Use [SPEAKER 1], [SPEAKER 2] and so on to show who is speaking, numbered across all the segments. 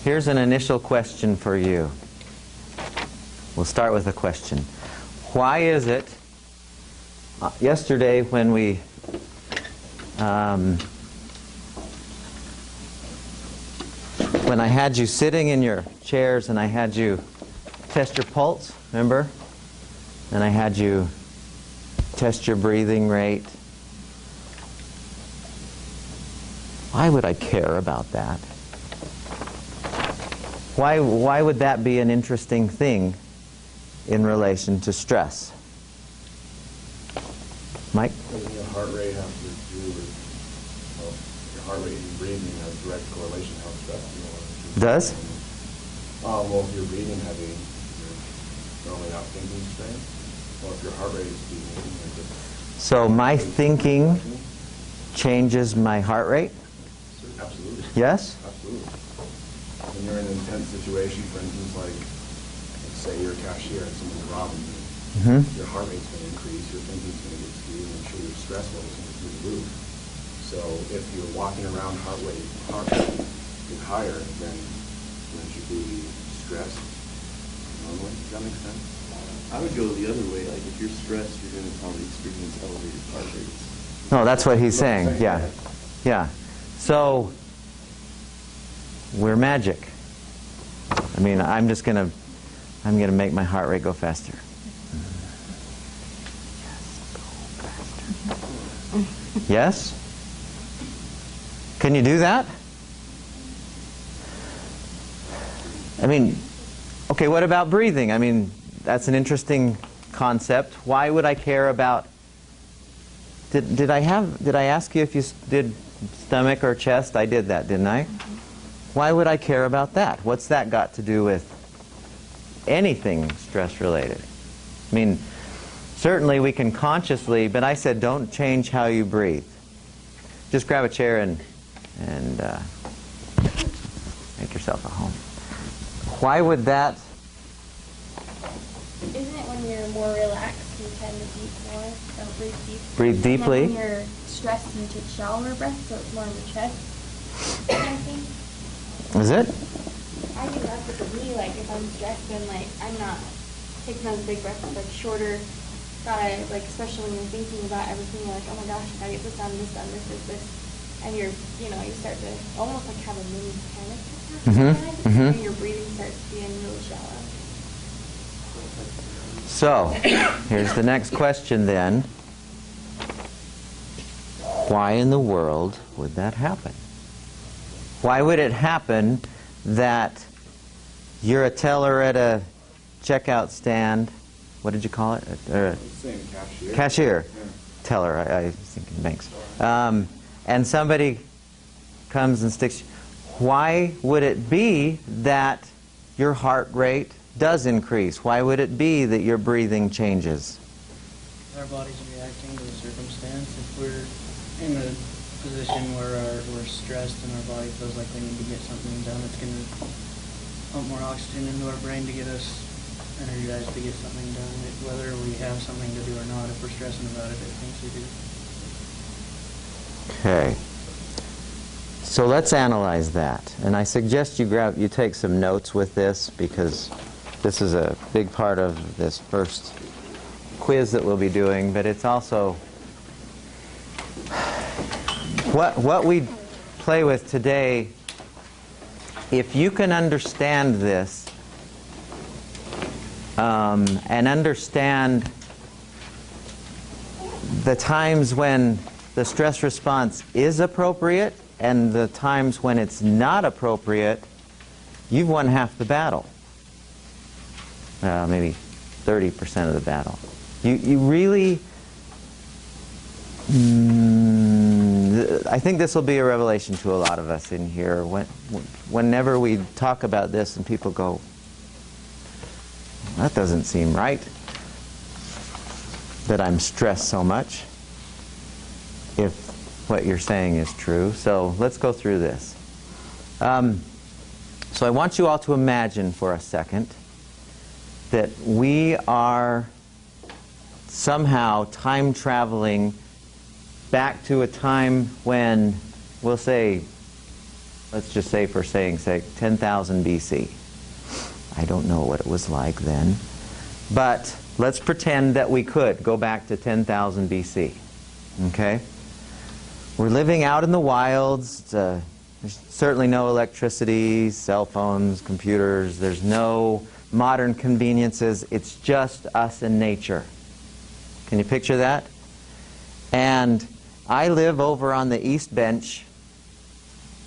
[SPEAKER 1] Here's an initial question for you. We'll start with a question. Why is it, yesterday when when I had you sitting in your chairs and I had you test your pulse, remember? And I had you test your breathing rate. Why would I care about that? Why would that be an interesting thing in relation to stress? Mike?
[SPEAKER 2] Doesn't your heart rate have to do with, well, your heart rate and breathing has direct correlation to how stressed you are?
[SPEAKER 1] Does?
[SPEAKER 2] Well, if you're breathing heavy, you're normally not thinking straight. Well, if your heart rate is speeding, you're just...
[SPEAKER 1] So my thinking changes my heart rate?
[SPEAKER 2] Absolutely.
[SPEAKER 1] Yes?
[SPEAKER 2] Absolutely. When you're in an intense situation, for instance, like, let's say you're a cashier and someone's robbing you, your heart rate's going to increase, your thinking's going to get skewed, and I'm sure your stress level's going to go through the roof. So if you're walking around heart rate is higher, then wouldn't you be stressed normally? Does that make sense?
[SPEAKER 3] I would go the other way. Like, if you're stressed, you're going to probably experience elevated heart rates.
[SPEAKER 1] No, that's what he's saying. Yeah. Yeah. So, we're magic. I mean, I'm going to make my heart rate go faster. Yes? Can you do that? I mean, okay, what about breathing? I mean, that's an interesting concept. Why would I care about... Did I ask you if you did stomach or chest? I did that, didn't I? Why would I care about that? What's that got to do with anything stress-related? I mean, certainly we can consciously, but I said don't change how you breathe. Just grab a chair and make yourself at home. Why would that...
[SPEAKER 4] Isn't it when you're more relaxed, you tend to breathe more? Don't breathe deep.
[SPEAKER 1] Breathe deeply?
[SPEAKER 4] And then when you're stressed, you take shallower breaths, so it's more in the chest. I think.
[SPEAKER 1] Is it?
[SPEAKER 4] I do that for me, like if I'm stressed, then like I'm not taking those big breaths, like shorter. Gotta, like, especially when you're thinking about everything, you're like, oh my gosh, I gotta get this done, this. And you start to almost like have a mini panic attack. And your breathing starts being really shallow.
[SPEAKER 1] So, here's the next question then. Why in the world would that happen? Why would it happen that you're a teller at a checkout stand? What did you call it?
[SPEAKER 2] Same, cashier.
[SPEAKER 1] Cashier.
[SPEAKER 2] Yeah.
[SPEAKER 1] Teller, I was thinking banks. And somebody comes and sticks. Why would it be that your heart rate does increase? Why would it be that your breathing changes?
[SPEAKER 5] Our body's reacting to the circumstance. If we're in a position where we're stressed and our body feels like we need to get something done, it's going to pump more oxygen into our brain to get us energized to get something done. Whether we have something to do or not, if we're stressing about it, it thinks we do.
[SPEAKER 1] Okay. So let's analyze that. And I suggest you take some notes with this, because this is a big part of this first quiz that we'll be doing, but it's also what we play with today. If you can understand this and understand the times when the stress response is appropriate and the times when it's not appropriate, you've won half the battle. Maybe 30% of the battle. You really... I think this will be a revelation to a lot of us in here. Whenever we talk about this and people go, that doesn't seem right, that I'm stressed so much, if what you're saying is true. So let's go through this. So I want you all to imagine for a second that we are somehow time traveling back to a time when, we'll say, let's just say for saying's sake, 10,000 BC. I don't know what it was like then. But let's pretend that we could go back to 10,000 BC. Okay? We're living out in the wilds. There's certainly no electricity, cell phones, computers. There's no modern conveniences. It's just us and nature. Can you picture that? And I live over on the East Bench,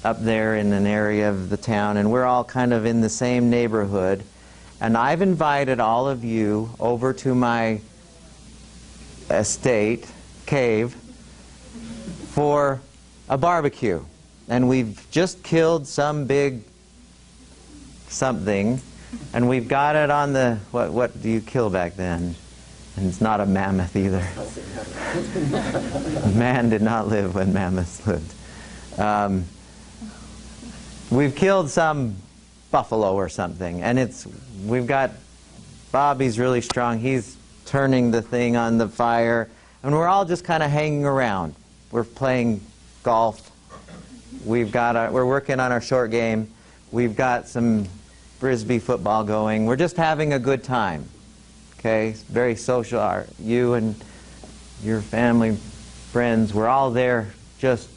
[SPEAKER 1] up there in an area of the town, and we're all kind of in the same neighborhood. And I've invited all of you over to my estate, cave, for a barbecue. And we've just killed some big something, and we've got it on the, what do you kill back then? And it's not a mammoth either. Man did not live when mammoths lived. We've killed some buffalo or something, and we've got, Bobby's really strong. He's turning the thing on the fire, and we're all just kind of hanging around. We're playing golf. We're working on our short game. We've got some Frisbee football going. We're just having a good time. Okay, very social. You and your family, friends, we're all there just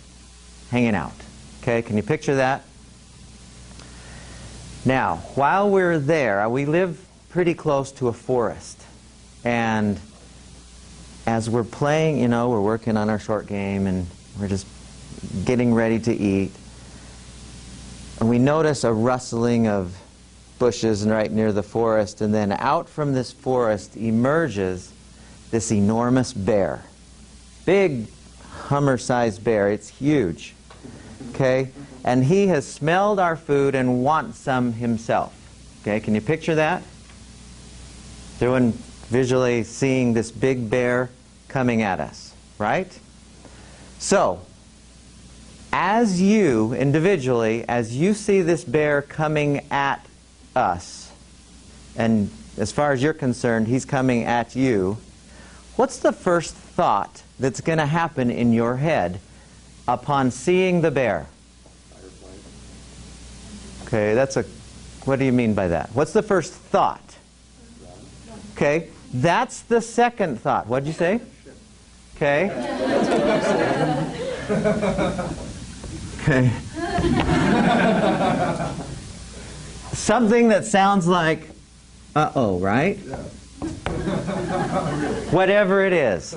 [SPEAKER 1] hanging out. Okay, can you picture that? Now, while we're there, we live pretty close to a forest. And as we're playing, we're working on our short game and we're just getting ready to eat. And we notice a rustling of bushes right near the forest, and then out from this forest emerges this enormous bear. Big Hummer-sized bear. It's huge. Okay? And he has smelled our food and wants some himself. Okay? Can you picture that? Everyone visually seeing this big bear coming at us, right? So, as you, individually, as you see this bear coming at us, and as far as you're concerned, he's coming at you, what's the first thought that's going to happen in your head upon seeing the bear? Okay, what do you mean by that? What's the first thought? Okay, that's the second thought. What'd you say? Okay. Okay. Something that sounds like, uh-oh, right? Whatever it is.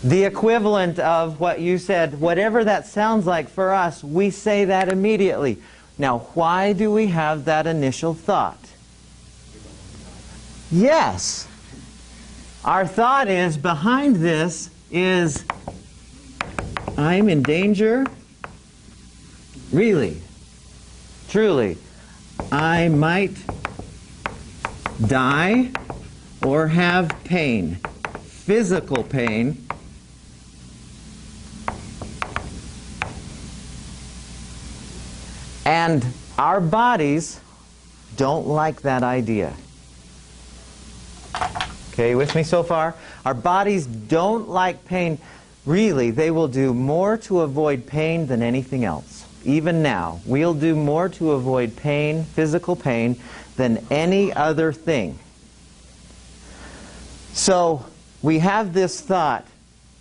[SPEAKER 1] The equivalent of what you said, whatever that sounds like for us, we say that immediately. Now, why do we have that initial thought? Yes. Our thought is, behind this is, I'm in danger. Really. Truly. I might die or have pain. Physical pain. And our bodies don't like that idea. Okay, you with me so far? Our bodies don't like pain. Really, they will do more to avoid pain than anything else. Even now, we'll do more to avoid pain, physical pain, than any other thing. So, we have this thought,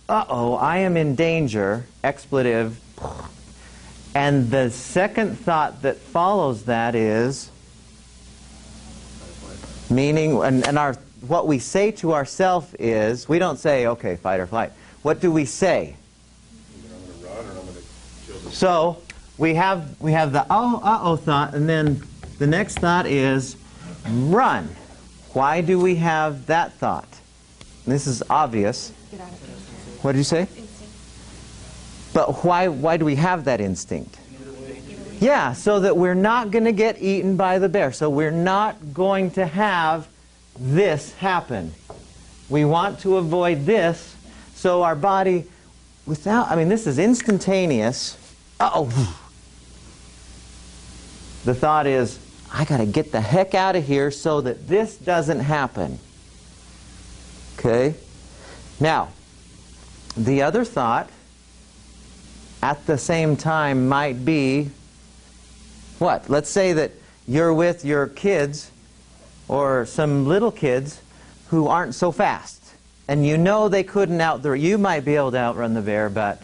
[SPEAKER 1] uh-oh, I am in danger, expletive. And the second thought that follows that is, meaning, and what we say to ourselves is, we don't say, okay, fight or flight. What do we say?
[SPEAKER 2] Either I'm going to run or I'm going to kill this.
[SPEAKER 1] So, we have the uh-oh thought, and then the next thought is, run. Why do we have that thought? And this is obvious.
[SPEAKER 4] Get out of here.
[SPEAKER 1] What did you say?
[SPEAKER 4] Instinct.
[SPEAKER 1] But why do we have that instinct? Yeah, so that we're not going to get eaten by the bear. So we're not going to have this happen. We want to avoid this, so our body, this is instantaneous. Uh-oh. The thought is, I got to get the heck out of here so that this doesn't happen. Okay? Now, the other thought at the same time might be what? Let's say that you're with your kids or some little kids who aren't so fast. And you know they couldn't you might be able to outrun the bear, but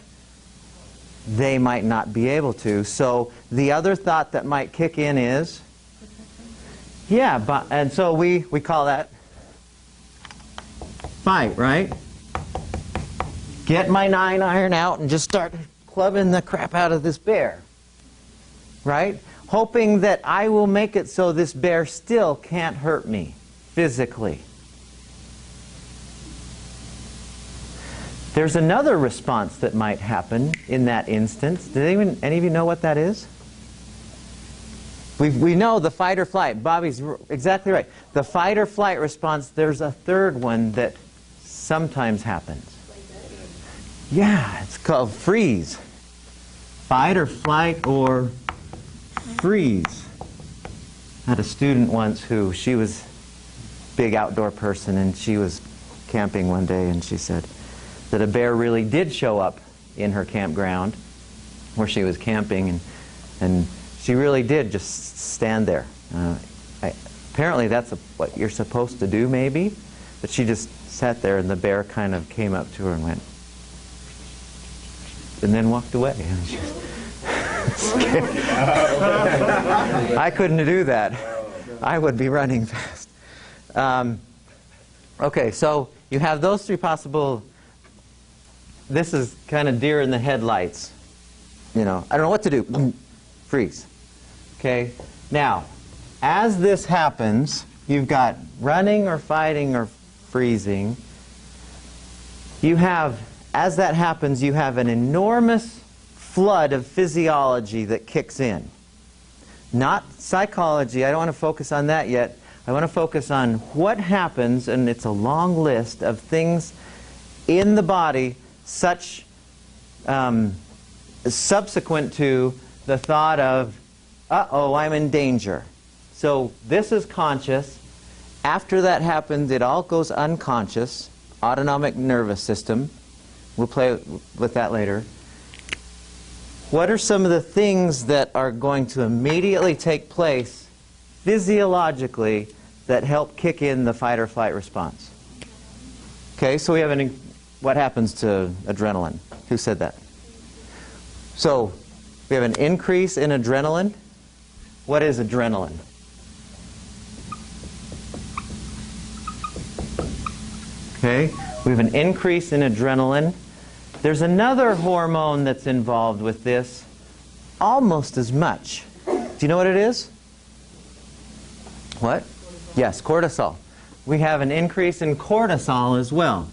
[SPEAKER 1] they might not be able to. So the other thought that might kick in is, yeah, and so we call that fight, right? Get my 9-iron out and just start clubbing the crap out of this bear, right? Hoping that I will make it so this bear still can't hurt me physically. There's another response that might happen in that instance. Did any of you know what that is? We know the fight or flight. Bobby's exactly right. The fight or flight response, there's a third one that sometimes happens. Yeah, it's called freeze. Fight or flight or freeze. I had a student once who, she was a big outdoor person, and she was camping one day, and she said that a bear really did show up in her campground where she was camping, and she really did just stand there. Apparently that's what you're supposed to do, maybe, but she just sat there, and the bear kind of came up to her and went, and then walked away. I couldn't do that. I would be running fast. Okay, so you have those three possible. This is kind of deer in the headlights. You know, I don't know what to do. Freeze. Okay? Now, as this happens, you've got running or fighting or freezing. You have, as that happens, you have an enormous flood of physiology that kicks in. Not psychology. I don't want to focus on that yet. I want to focus on what happens, and it's a long list of things in the body subsequent to the thought of, uh-oh, I'm in danger. So this is conscious. After that happens, it all goes unconscious. Autonomic nervous system. We'll play with that later. What are some of the things that are going to immediately take place physiologically that help kick in the fight or flight response? Okay, so we have what happens to adrenaline? Who said that? So we have an increase in adrenaline. What is adrenaline? Okay, we have an increase in adrenaline. There's another hormone that's involved with this almost as much. Do you know what it is? What? Yes, cortisol. We have an increase in cortisol as well.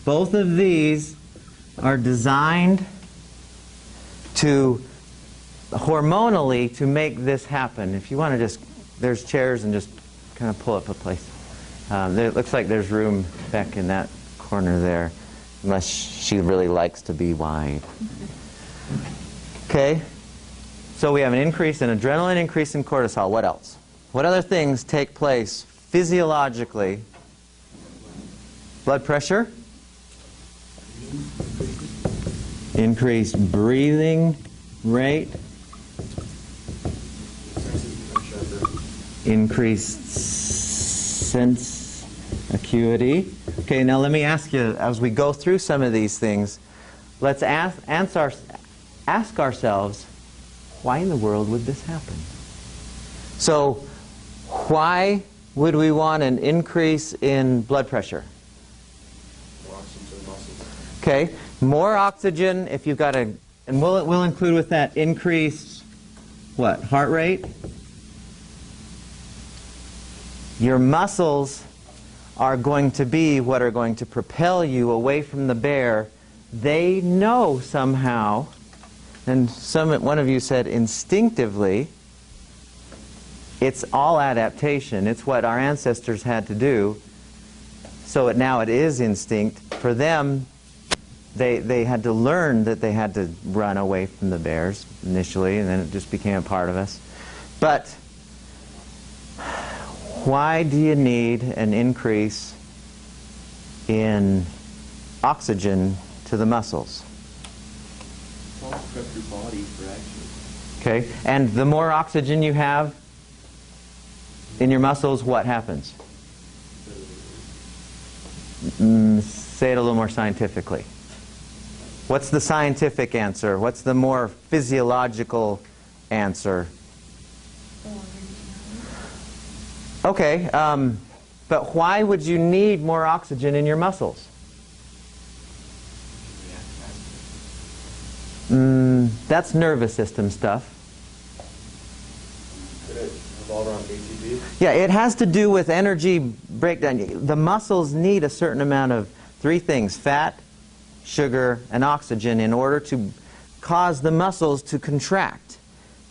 [SPEAKER 1] Both of these are designed to hormonally to make this happen. If you want to just, there's chairs, and just kind of pull up a place. It looks like there's room back in that corner there, unless she really likes to be wide. Okay, so we have an increase in adrenaline, increase in cortisol. What else? What other things take place physiologically? Blood pressure? Increased breathing rate? Increased sense acuity? Okay, now let me ask you, as we go through some of these things, let's ask ourselves, why in the world would this happen? So, why would we want an increase in blood pressure?
[SPEAKER 2] More oxygen to the muscles.
[SPEAKER 1] Okay, more oxygen if you've got and we'll include with that increased, what, heart rate? Your muscles are going to be what are going to propel you away from the bear. They know somehow, and one of you said instinctively, it's all adaptation. It's what our ancestors had to do. So now it is instinct. For them, they had to learn that they had to run away from the bears initially, and then it just became a part of us. But why do you need an increase in oxygen to the muscles?
[SPEAKER 3] Self-preparation.
[SPEAKER 1] Okay? And the more oxygen you have in your muscles, what happens? Say it a little more scientifically. What's the scientific answer? What's the more physiological answer? Okay, but why would you need more oxygen in your muscles? That's nervous system stuff.
[SPEAKER 3] Could it revolve around ATP?
[SPEAKER 1] Yeah, it has to do with energy breakdown. The muscles need a certain amount of three things: fat, sugar, and oxygen in order to cause the muscles to contract.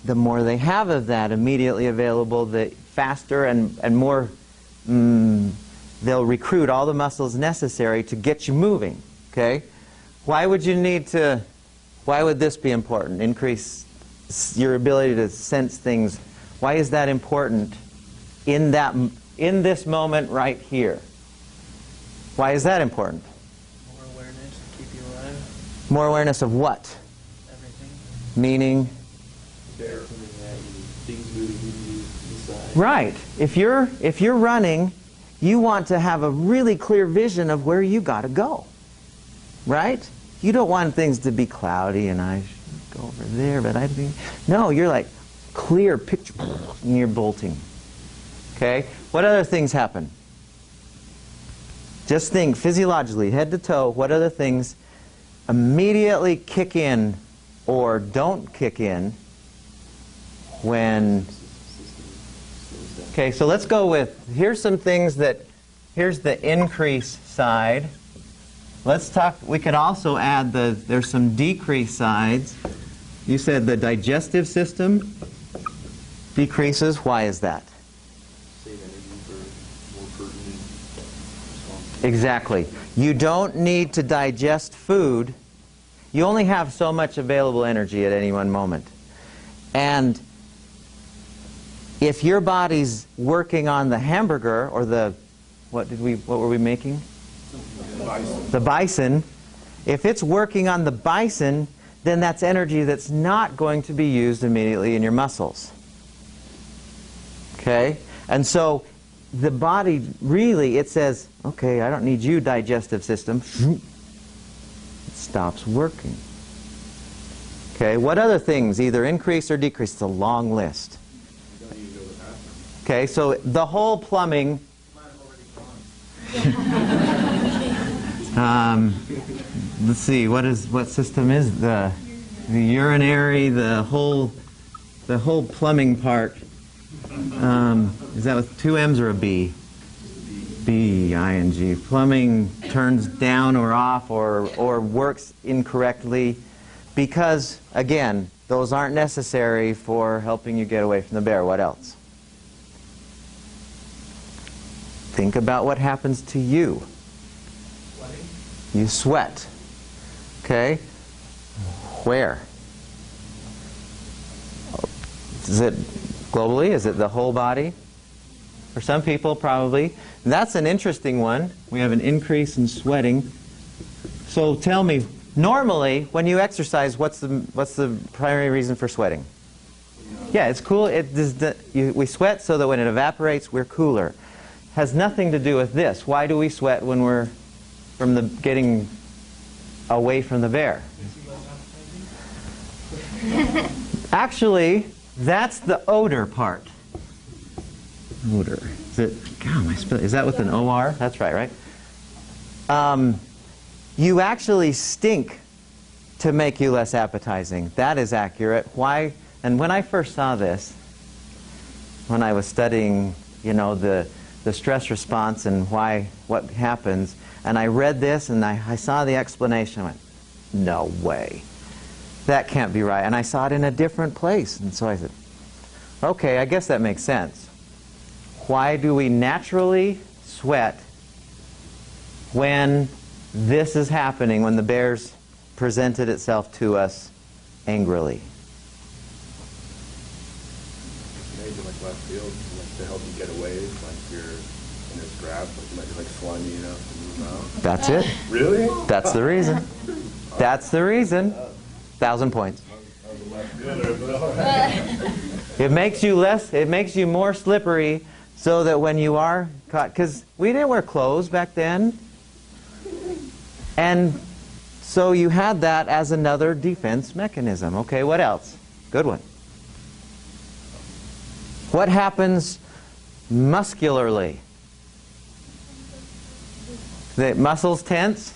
[SPEAKER 1] The more they have of that immediately available, the faster and more they'll recruit all the muscles necessary to get you moving. Okay? Why would you need to, why would this be important? Increase your ability to sense things. Why is that important in this moment right here? Why is that important?
[SPEAKER 5] More awareness to keep you alive.
[SPEAKER 1] More awareness of what?
[SPEAKER 5] Everything.
[SPEAKER 1] Meaning?
[SPEAKER 3] Things moving with you inside.
[SPEAKER 1] Right. If you're running, you want to have a really clear vision of where you got to go. Right? You don't want things to be cloudy and I should go over there, but I think no, you're like clear picture and you're bolting. Okay? What other things happen? Just think physiologically, head to toe, what other things immediately kick in or don't kick in when... Okay, so let's go with, here's some things that, here's the increase side. Let's talk, we could also add there's some decrease sides. You said the digestive system decreases. Why is that?
[SPEAKER 3] Save energy for more pertinent responses.
[SPEAKER 1] Exactly. You don't need to digest food. You only have so much available energy at any one moment. And if your body's working on the hamburger or the, what were we making? The bison. If it's working on the bison, then that's energy that's not going to be used immediately in your muscles. Okay? And so the body really, it says, okay, I don't need you, digestive system. It stops working. Okay, what other things either increase or decrease? It's a long list. Okay, so the whole plumbing... let's see, what system is the urinary, the whole plumbing part? Is that with two M's or a B? B, I-N-G. Plumbing turns down or off or works incorrectly because, again, those aren't necessary for helping you get away from the bear. What else? Think about what happens to you.
[SPEAKER 5] Sweating.
[SPEAKER 1] You sweat. Okay? Where? Is it globally? Is it the whole body? For some people, probably. That's an interesting one. We have an increase in sweating. So tell me, normally, when you exercise, what's the primary reason for sweating? Yeah, it's cool. We sweat so that when it evaporates, we're cooler. Has nothing to do with this. Why do we sweat when we're getting away from the bear? Actually, that's the odor part. Odor. Is that with an O-R? That's right? You actually stink to make you less appetizing. That is accurate. Why? And when I first saw this, when I was studying, the stress response and what happens, and I read this and I saw the explanation, I went, no way. That can't be right. And I saw it in a different place. And so I said, okay, I guess that makes sense. Why do we naturally sweat when this is happening, when the bear's presented itself to us angrily?
[SPEAKER 2] Maybe like left field, like to help you get away, like you're in this grab, like you might be like slimy enough to move out.
[SPEAKER 1] That's it.
[SPEAKER 2] Really?
[SPEAKER 1] That's the reason. That's the reason. 1,000 points.
[SPEAKER 2] That was a
[SPEAKER 1] It makes you less, it makes you more slippery so that when you are caught, because we didn't wear clothes back then. And so you had that as another defense mechanism. Okay, what else? Good one. What happens muscularly? The muscles tense?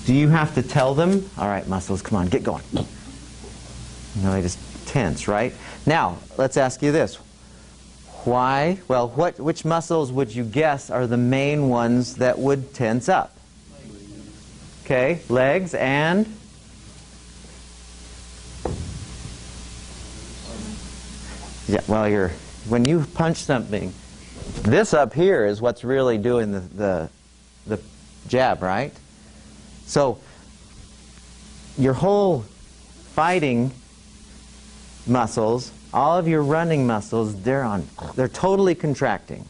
[SPEAKER 1] Do you have to tell them, all right, muscles, come on, get going? No, they just tense, right? Now, let's ask you this. Why? Well, which muscles would you guess are the main ones that would tense up? Okay, legs and? Yeah, well, when you punch something, this up here is what's really doing the jab, right? So your whole fighting muscles, all of your running muscles, they're totally contracting.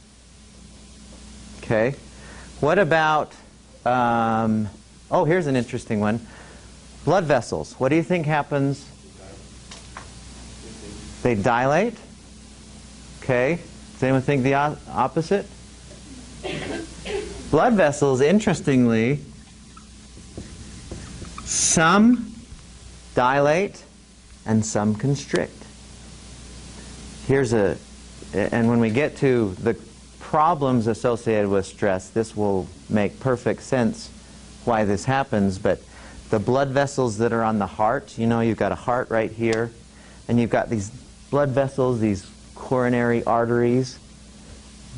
[SPEAKER 1] Okay. What about? Oh, here's an interesting one. Blood vessels. What do you think happens? They dilate. Okay. Does anyone think the opposite? Blood vessels, interestingly, some dilate and some constrict. And when we get to the problems associated with stress, this will make perfect sense why this happens. But the blood vessels that are on the heart, you know, you've got a heart right here, and you've got these blood vessels, these coronary arteries,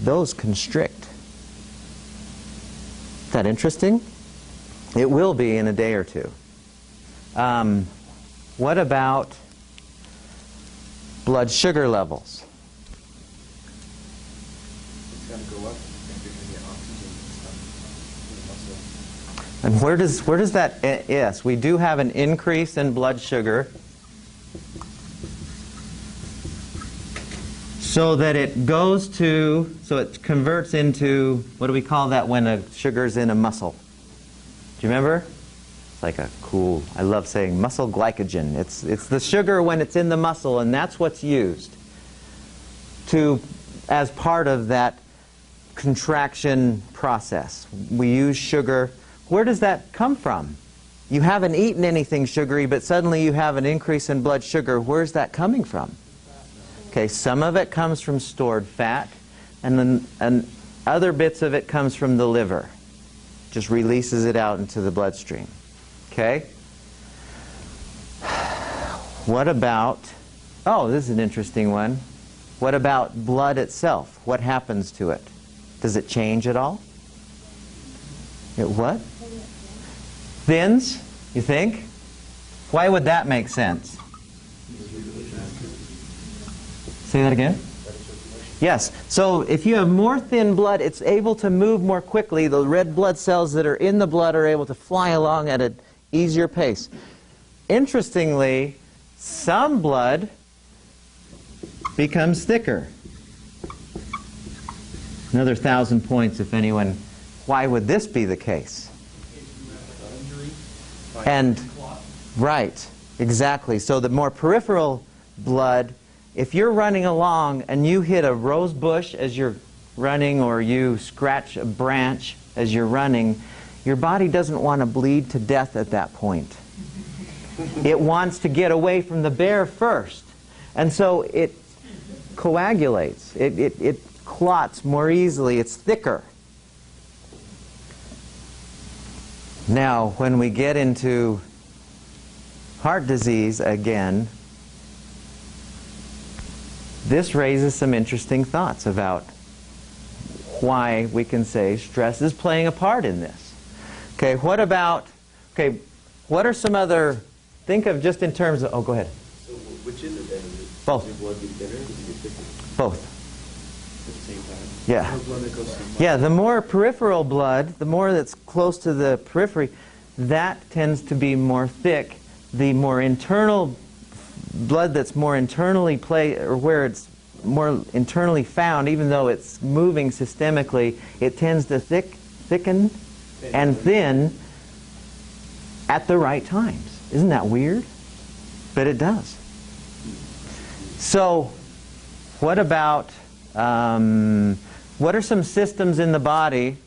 [SPEAKER 1] those constrict. Is that interesting? It will be in a day or two. What about blood sugar levels?
[SPEAKER 2] It's got to go up if you're going to get oxygen and stuff in the muscle.
[SPEAKER 1] And where does that? Yes, we do have an increase in blood sugar, so that it goes to, so it converts into, what do we call that when a sugar's in a muscle? Do you remember? It's like a cool, I love saying muscle glycogen. It's the sugar when it's in the muscle, and that's what's used as part of that contraction process. We use sugar. Where does that come from? You haven't eaten anything sugary, but suddenly you have an increase in blood sugar. Where's that coming from? Okay, some of it comes from stored fat, and other bits of it comes from the liver. Just releases it out into the bloodstream. Okay? What about, oh, this is an interesting one. What about blood itself? What happens to it? Does it change at all? It what? Thins, you think? Why would that make sense? Say that again? Yes. So if you have more thin blood, it's able to move more quickly. The red blood cells that are in the blood are able to fly along at an easier pace. Interestingly, some blood becomes thicker. Another 1,000 points if anyone. Why would this be the case? And right, exactly. So the more peripheral blood, if you're running along and you hit a rose bush as you're running, or you scratch a branch as you're running, your body doesn't want to bleed to death at that point. It wants to get away from the bear first. And so it coagulates. It clots more easily. It's thicker. Now, when we get into heart disease again, this raises some interesting thoughts about why we can say stress is playing a part in this. Okay, what are some other, think of just in terms of, oh, go ahead.
[SPEAKER 3] So which is it then?
[SPEAKER 1] Both.
[SPEAKER 3] Does your blood get thinner or does it get thicker?
[SPEAKER 1] Both.
[SPEAKER 3] At the same time?
[SPEAKER 1] Yeah.
[SPEAKER 3] More blood that goes to the muscle.
[SPEAKER 1] Yeah, the more peripheral blood, the more that's close to the periphery, that tends to be more thick. The more internal blood that's more internally or where it's more internally found, even though it's moving systemically, it tends to thicken and thin at the right times. Isn't that weird? But it does. So, what about, what are some systems in the body,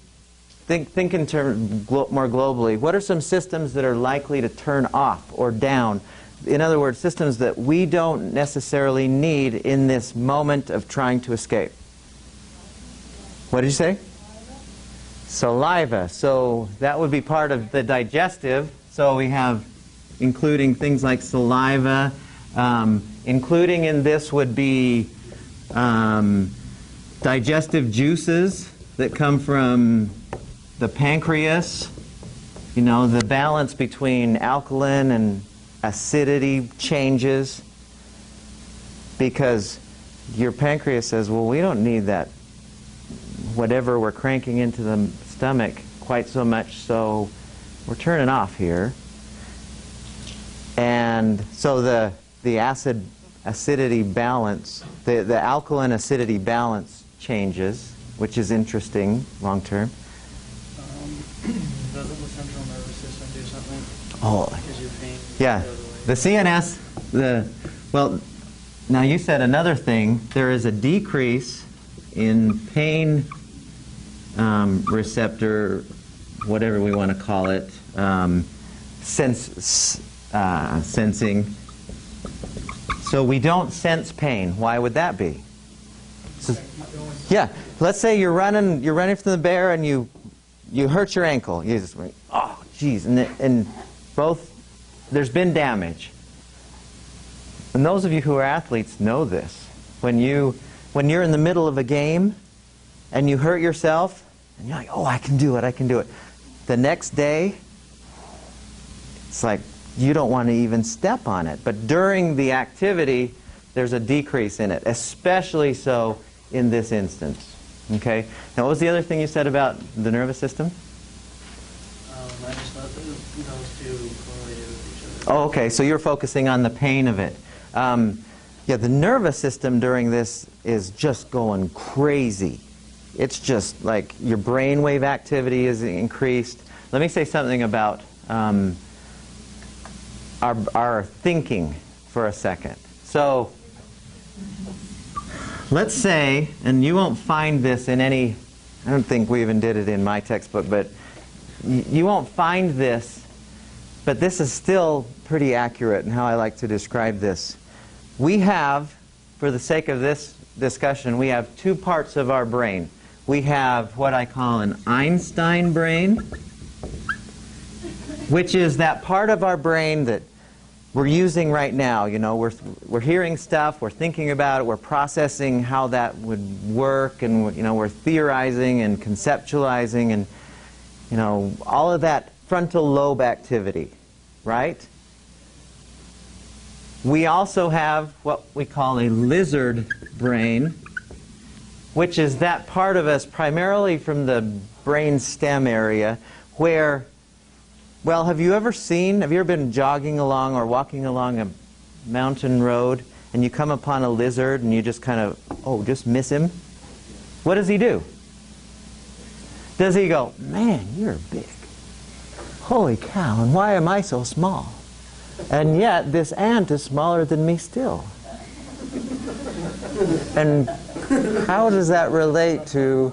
[SPEAKER 1] think in terms more globally, what are some systems that are likely to turn off or down? In other words, systems that we don't necessarily need in this moment of trying to escape. What did you say? Saliva. So that would be part of the digestive. So we have including things like saliva. Including in this would be digestive juices that come from the pancreas. You know, the balance between alkaline and acidity changes because your pancreas says, well, we don't need that whatever we're cranking into the stomach quite so much, so we're turning off here. And so the acidity balance, the alkaline acidity balance changes, which is interesting long term.
[SPEAKER 5] Doesn't the central nervous system do something?
[SPEAKER 1] Oh,
[SPEAKER 5] Because your pain
[SPEAKER 1] yeah. The CNS, well, now you said another thing. There is a decrease in pain receptor, whatever we want to call it, sensing. So we don't sense pain. Why would that be? So, yeah, let's say you're running from the bear and you hurt your ankle. You just went, oh, geez, and both there's been damage. And those of you who are athletes know this. When you're in the middle of a game and you hurt yourself, and you're like, oh, I can do it. The next day, it's like you don't want to even step on it. But during the activity, there's a decrease in it, especially so in this instance. Okay? Now, what was the other thing you said about the nervous system?
[SPEAKER 5] I just thought that those two correlated with each other.
[SPEAKER 1] Oh, okay. So you're focusing on the pain of it. Yeah, the nervous system during this is just going crazy. It's just like your brainwave activity is increased. Let me say something about our thinking for a second. So let's say, and you won't find this in any, I don't think we even did it in my textbook, but you won't find this, but this is still pretty accurate in how I like to describe this. We have, for the sake of this discussion, we have two parts of our brain. We have what I call an Einstein brain, which is that part of our brain that we're using right now. You know, we're hearing stuff, we're thinking about it, we're processing how that would work, and you know, we're theorizing and conceptualizing, and you know, all of that frontal lobe activity, right? We also have what we call a lizard brain, which is that part of us primarily from the brain stem area where, well, have you ever been jogging along or walking along a mountain road and you come upon a lizard and you just kind of, just miss him? What does he do? Does he go, man, you're big. Holy cow, and why am I so small? And yet, this ant is smaller than me still. And how does that relate to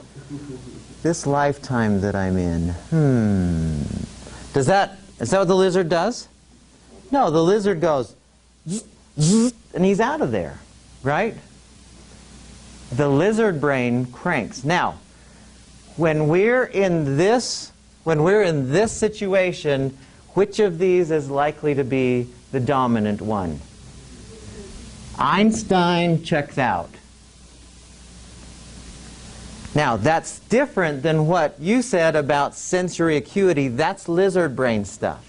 [SPEAKER 1] this lifetime that I'm in? Is that what the lizard does? No, the lizard goes, and he's out of there, right? The lizard brain cranks. Now, when we're in this situation, which of these is likely to be the dominant one? Einstein checks out. Now, that's different than what you said about sensory acuity. That's lizard brain stuff.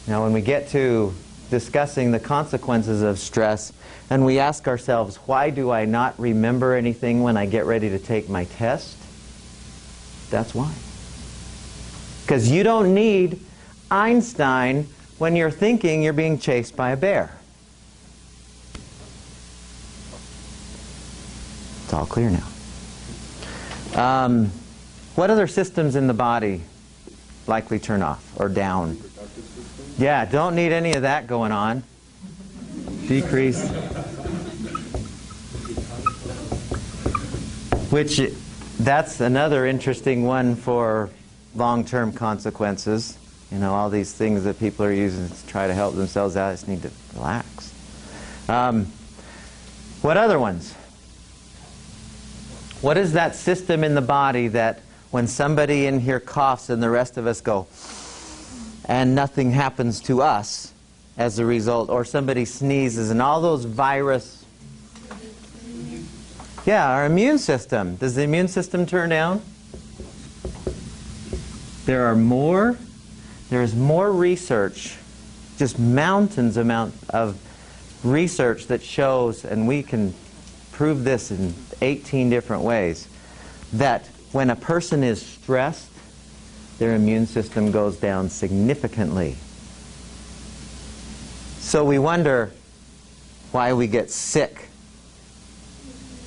[SPEAKER 1] Now, when we get to discussing the consequences of stress, and we ask ourselves, why do I not remember anything when I get ready to take my test? That's why. Because you don't need Einstein when you're thinking you're being chased by a bear. It's all clear now. What other systems in the body likely turn off or down.
[SPEAKER 2] Reproductive system?
[SPEAKER 1] Yeah, don't need any of that going on. Decrease. Which, that's another interesting one for long-term consequences. You know, all these things that people are using to try to help themselves out, just need to relax. What other ones? What is that system in the body that when somebody in here coughs and the rest of us go, and nothing happens to us as a result, or somebody sneezes and all those virus... Yeah, our immune system. Does the immune system turn down? There is more research, just mountains amount of research that shows, and we can prove this in 18 different ways, that when a person is stressed, their immune system goes down significantly. So we wonder why we get sick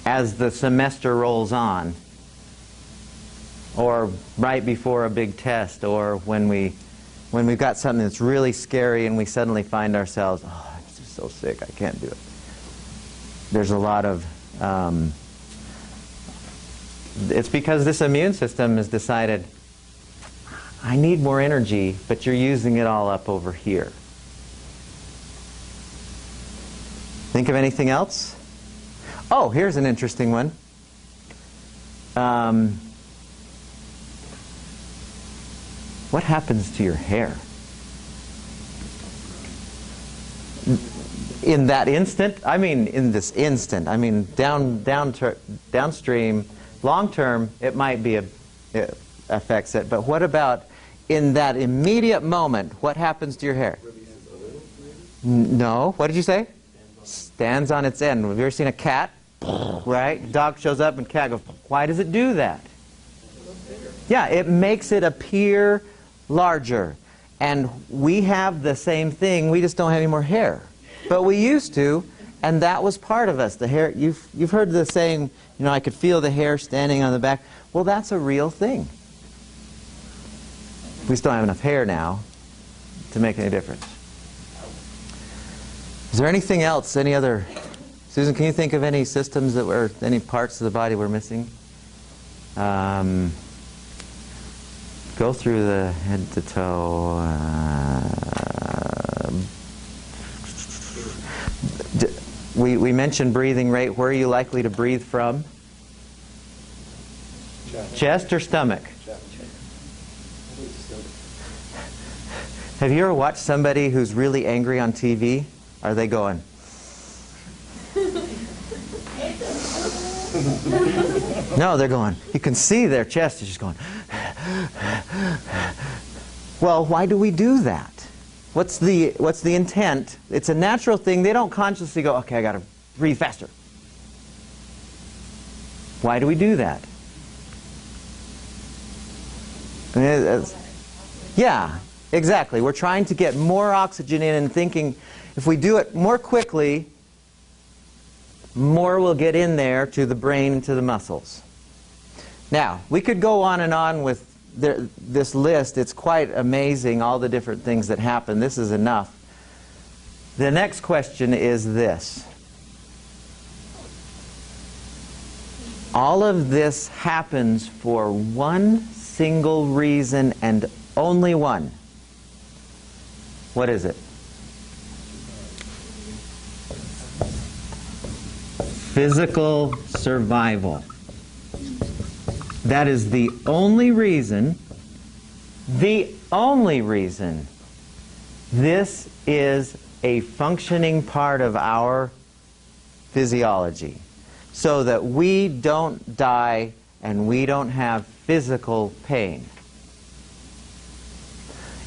[SPEAKER 1] as the semester rolls on, or right before a big test, or when we've got something that's really scary and we suddenly find ourselves, oh, I'm just so sick, I can't do it. There's a lot of, it's because this immune system has decided, I need more energy, but you're using it all up over here. Think of anything else? Oh, here's an interesting one. What happens to your hair? In that instant? I mean, in this instant. I mean, downstream, long term, it might be it affects it. But what about in that immediate moment? What happens to your hair? No. What did you say? Stands on its end. Have you ever seen a cat? Right? Dog shows up and cat goes, why does it do that? Yeah, it makes it appear larger. And we have the same thing, we just don't have any more hair. But we used to, and that was part of us. The hair, you've heard the saying, you know, I could feel the hair standing on the back. Well, that's a real thing. We still don't have enough hair now to make any difference. Is there anything else, any other... Susan, can you think of any systems that were, any parts of the body we're missing? Go through the head to toe. We mentioned breathing rate. Where are you likely to breathe from? Chest or stomach? Have you ever watched somebody who's really angry on TV? Are they going? No, they're going. You can see their chest is just going. Well, why do we do that? What's the intent? It's a natural thing. They don't consciously go, okay, I got to breathe faster. Why do we do that? Yeah, exactly. We're trying to get more oxygen in and thinking if we do it more quickly, more will get in there to the brain and to the muscles. Now, we could go on and on with this list. It's quite amazing, all the different things that happen. This is enough. The next question is this. All of this happens for one single reason and only one. What is it? Physical survival. That is the only reason this is a functioning part of our physiology, so that we don't die and we don't have physical pain.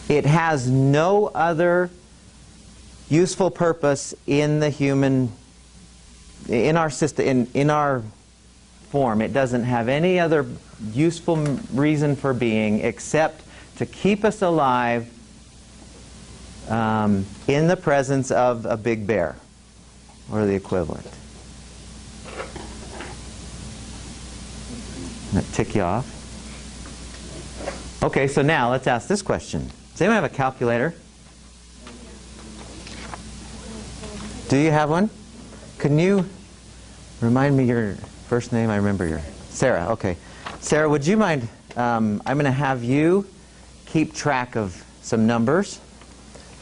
[SPEAKER 1] It has no other useful purpose in the human, in our system, in our form. It doesn't have any other useful reason for being except to keep us alive in the presence of a big bear or the equivalent. Doesn't that tick you off? Okay, so now let's ask this question. Does anyone have a calculator? Do you have one? Can you remind me your first name? I remember your Sarah. Okay. Sarah, would you mind, I'm going to have you keep track of some numbers.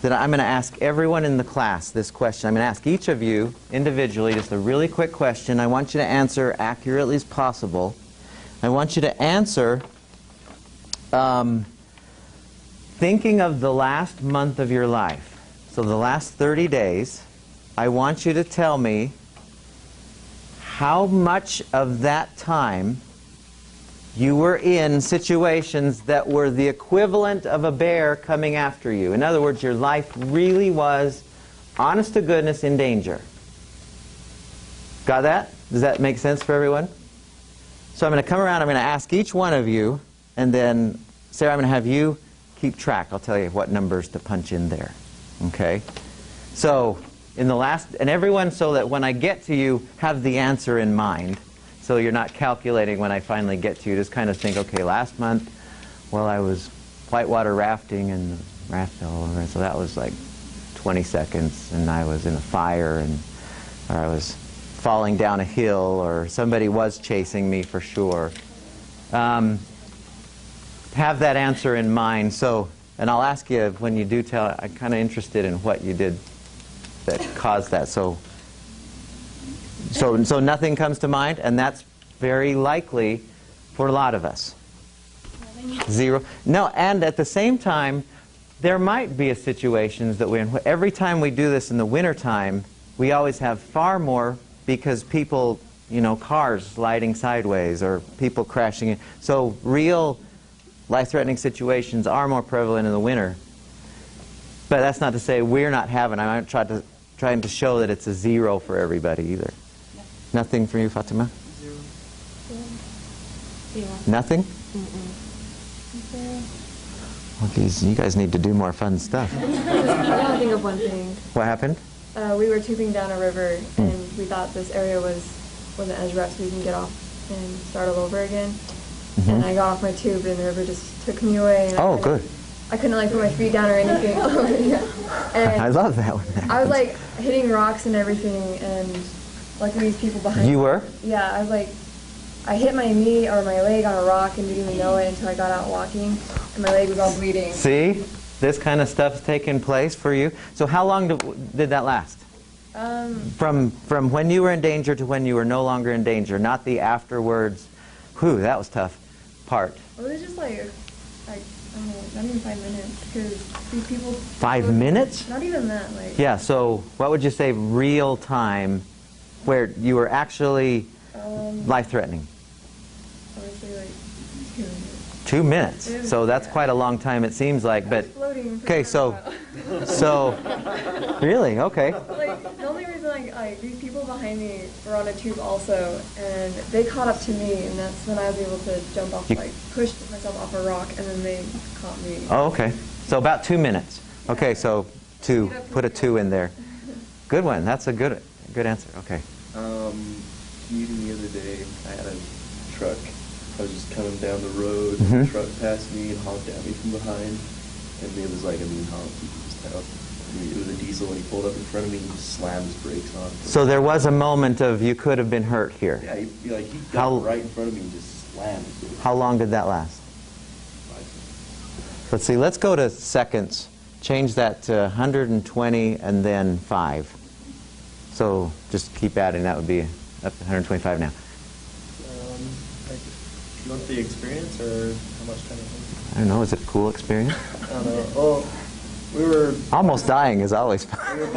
[SPEAKER 1] That I'm going to ask everyone in the class this question. I'm going to ask each of you individually just a really quick question. I want you to answer accurately as possible. I want you to answer thinking of the last month of your life. So the last 30 days, I want you to tell me how much of that time you were in situations that were the equivalent of a bear coming after you. In other words, your life really was, honest to goodness, in danger. Got that? Does that make sense for everyone? So I'm going to come around, I'm going to ask each one of you, and then, Sarah, I'm going to have you keep track. I'll tell you what numbers to punch in there. Okay? So, in the last, and everyone, so that when I get to you, have the answer in mind. So you're not calculating when I finally get to you. Just kind of think, okay, last month, well, I was whitewater rafting and the raft fell over. So that was like 20 seconds. And I was in a fire, or I was falling down a hill, or somebody was chasing me for sure. Have that answer in mind. So, and I'll ask you when you do tell, I'm kind of interested in what you did that caused that. So nothing comes to mind, and that's very likely for a lot of us. Zero. No, and at the same time, there might be situations that we're in. Every time we do this in the wintertime, we always have far more because people, cars sliding sideways or people crashing in. So real life-threatening situations are more prevalent in the winter. But that's not to say we're not having. I'm not trying to show that it's a zero for everybody either. Nothing for you, Fatima?
[SPEAKER 5] Zero.
[SPEAKER 1] Nothing? Well, geez, you guys need to do more fun stuff.
[SPEAKER 6] I want to think of one thing.
[SPEAKER 1] What happened?
[SPEAKER 6] We were tubing down a river, and we thought this area wasn't as rough, so we can get off and start all over again.
[SPEAKER 1] Mm-hmm.
[SPEAKER 6] And I got off my tube, and the river just took me away. And
[SPEAKER 1] Good.
[SPEAKER 6] I couldn't put my feet down or anything. And
[SPEAKER 1] I love that one.
[SPEAKER 6] I was hitting rocks and everything, and these people behind me.
[SPEAKER 1] You were?
[SPEAKER 6] Yeah, I hit my knee or my leg on a rock and didn't even know it until I got out walking, and my leg was all bleeding.
[SPEAKER 1] See? This kind of stuff's taking place for you. So how long did that last? From when you were in danger to when you were no longer in danger, not the afterwards, whew, that was tough part.
[SPEAKER 6] Well, it was just I don't know, not even 5 minutes, because these people...
[SPEAKER 1] 5 minutes?
[SPEAKER 6] Not even that,
[SPEAKER 1] Yeah, so what would you say real time where you were actually life-threatening?
[SPEAKER 6] I would say 2 minutes.
[SPEAKER 1] 2 minutes. So that's quite a long time, it seems like. But okay, so really, okay.
[SPEAKER 6] The only reason these people behind me were on a tube also, and they caught up to me, and that's when I was able to jump off, pushed myself off a rock, and then they caught me.
[SPEAKER 1] Oh, okay. So about 2 minutes. Okay, so put a 2 in there. Good one. That's a good answer. Okay.
[SPEAKER 3] Commuting the other day, I had a truck. I was just coming down the road,
[SPEAKER 1] Mm-hmm.
[SPEAKER 3] and the truck passed me and honked at me from behind. And it was like a mean honk. It was a diesel, and he pulled up in front of me and just slammed his brakes on.
[SPEAKER 1] So there was a moment of you could have been hurt here.
[SPEAKER 3] Yeah, he got right in front of me and just slammed his brakes.
[SPEAKER 1] How long did that last?
[SPEAKER 3] 5 minutes.
[SPEAKER 1] Let's see. Let's go to seconds. Change that to 120 and then 5. So just keep adding. That would be up to 125 now.
[SPEAKER 3] You want the experience or how much time it takes?
[SPEAKER 1] I don't know. Is it a cool experience?
[SPEAKER 3] I don't know. Well, we were
[SPEAKER 1] Almost dying is always fun.
[SPEAKER 3] we were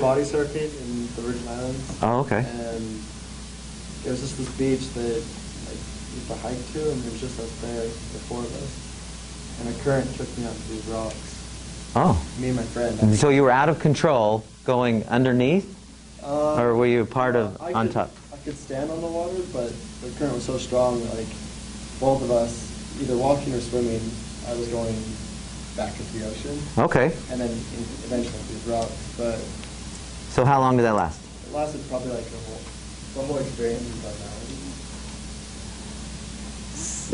[SPEAKER 3] body surfing in the Virgin Islands.
[SPEAKER 1] Oh, okay.
[SPEAKER 3] And it was just this beach that we used to hike to, and there was just us there, the 4 of us. And a current took me up to these rocks.
[SPEAKER 1] Oh.
[SPEAKER 3] Me and my friend.
[SPEAKER 1] And so you were out of control going underneath? Or were you part of on top?
[SPEAKER 3] I could stand on the water, but the current was so strong, both of us, either walking or swimming, I was going back into the ocean.
[SPEAKER 1] Okay.
[SPEAKER 3] And then eventually these rocks. But
[SPEAKER 1] So how long did that last?
[SPEAKER 3] it lasted probably the whole experience was about an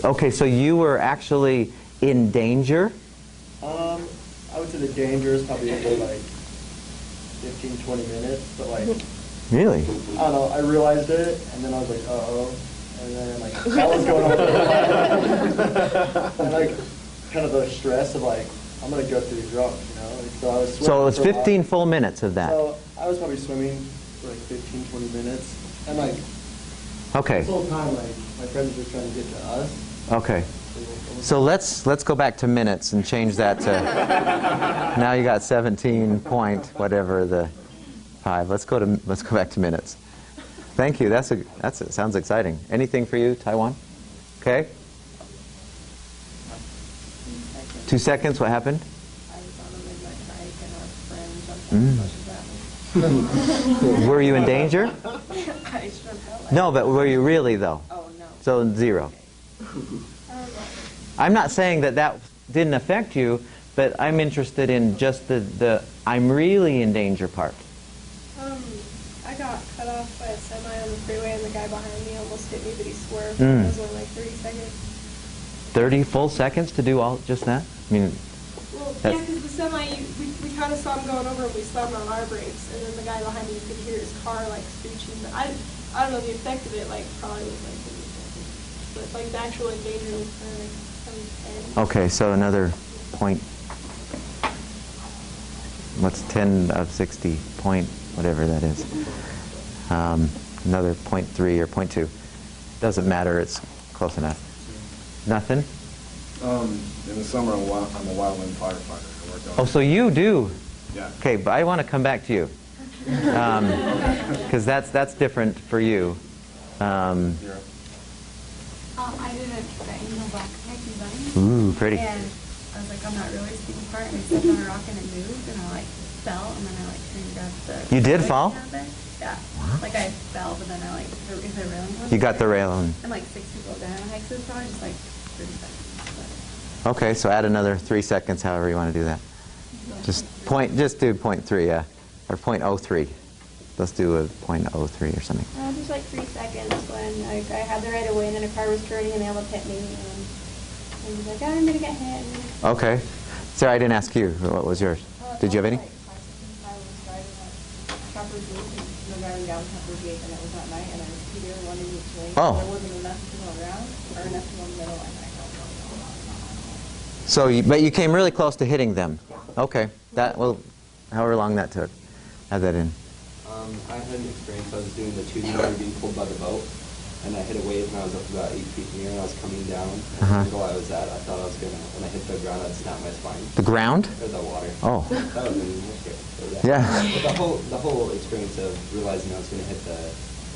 [SPEAKER 1] Okay, so you were actually in danger?
[SPEAKER 3] I would say the danger is probably a good like 15, 20 minutes, but like,
[SPEAKER 1] Really?
[SPEAKER 3] I don't know, I realized it, and then I was like, uh-oh, and then like, that was going on for a while. And like, kind of the stress of like, I'm gonna go through these rocks, you know? Like, so I was swimming
[SPEAKER 1] So it was
[SPEAKER 3] for a while.
[SPEAKER 1] 15 full minutes of that.
[SPEAKER 3] So I was probably swimming for like 15, 20 minutes, and like,
[SPEAKER 1] Okay,
[SPEAKER 3] this whole time, like, my friends were trying to get to us.
[SPEAKER 1] okay. So let's go back to minutes and change that to, now you got 17 point whatever the 5. Let's go back to minutes. Thank you. Sounds exciting. Anything for you, Taiwan? Okay. 2 seconds. What happened?
[SPEAKER 7] I was on a midnight bike and our friend jumped off the bushes at me.
[SPEAKER 1] Were you in danger?
[SPEAKER 7] I sure felt like
[SPEAKER 1] No, but were you really though?
[SPEAKER 7] Oh, no.
[SPEAKER 1] So 0. I'm not saying that didn't affect you, but I'm interested in just the I'm really in danger part.
[SPEAKER 8] I got cut off by a semi on the freeway, and the guy behind me almost hit me, but he swerved.
[SPEAKER 1] Mm.
[SPEAKER 8] It was only like 30 seconds.
[SPEAKER 1] 30 full seconds to do all just that? I mean,
[SPEAKER 8] Well,
[SPEAKER 1] That's-
[SPEAKER 8] yeah, because the semi, we kind of saw him going over, and we slammed on our brakes, and then the guy behind me, you could hear his car like screeching. But I don't know the effect of it. Like probably was like 30 seconds, but like the actual endangerment was kind of like some 10.
[SPEAKER 1] okay, so another point. What's 10 of 60? Point, whatever that is. Another 0.3 or 0.2. Doesn't matter, it's close enough. Nothing?
[SPEAKER 2] In the summer, I'm a wildland firefighter. I worked out.
[SPEAKER 1] Oh, so you do?
[SPEAKER 2] Yeah.
[SPEAKER 1] Okay, but I want to come back to you. Because that's different for you.
[SPEAKER 2] Zero.
[SPEAKER 4] I did a triangle black hiking bunny.
[SPEAKER 1] Ooh, pretty.
[SPEAKER 4] And I was like, I'm not really speaking part, and I stepped on a rock and it moved, and I like fell, and then I like turned and grabbed the.
[SPEAKER 1] You did
[SPEAKER 4] railing
[SPEAKER 1] fall?
[SPEAKER 4] out there. Yeah. Like I fell, but then I like the railing was
[SPEAKER 1] You got the
[SPEAKER 4] there.
[SPEAKER 1] rail on.
[SPEAKER 4] And like 6 people down a hike, so it's probably just like 30 seconds.
[SPEAKER 1] Okay, so add another 3 seconds, however you want to do that. Just do 0.3, yeah, or 0.03. Let's do a 0.03 or something.
[SPEAKER 4] Just like 3 seconds when like I had the right of way, and then a car was turning and they almost hit me, and he was like, I'm gonna get hit. And then
[SPEAKER 1] Okay. Sorry, I didn't ask you. What was yours? Did you have any?
[SPEAKER 7] I was driving at Pepper's Gate, and driving down Pepper's Gate, and it was at night, and I was either one in each lane.
[SPEAKER 1] Oh.
[SPEAKER 7] There wasn't enough to go around, or enough to go in the middle, and I don't know.
[SPEAKER 1] So, but you came really close to hitting them. Okay. That well, however long that took. Add that in.
[SPEAKER 9] I had an experience. I was doing the tubing and we were being pulled by the boat, and I hit a wave and I was up about 8 feet in the air and I was coming down. And the angle I was at, I thought I was gonna, when I hit the ground, I'd snap my spine.
[SPEAKER 1] The ground?
[SPEAKER 9] Or the water.
[SPEAKER 1] Oh.
[SPEAKER 9] That would have been more scary. But
[SPEAKER 1] Yeah.
[SPEAKER 9] But the whole experience of realizing I was gonna hit the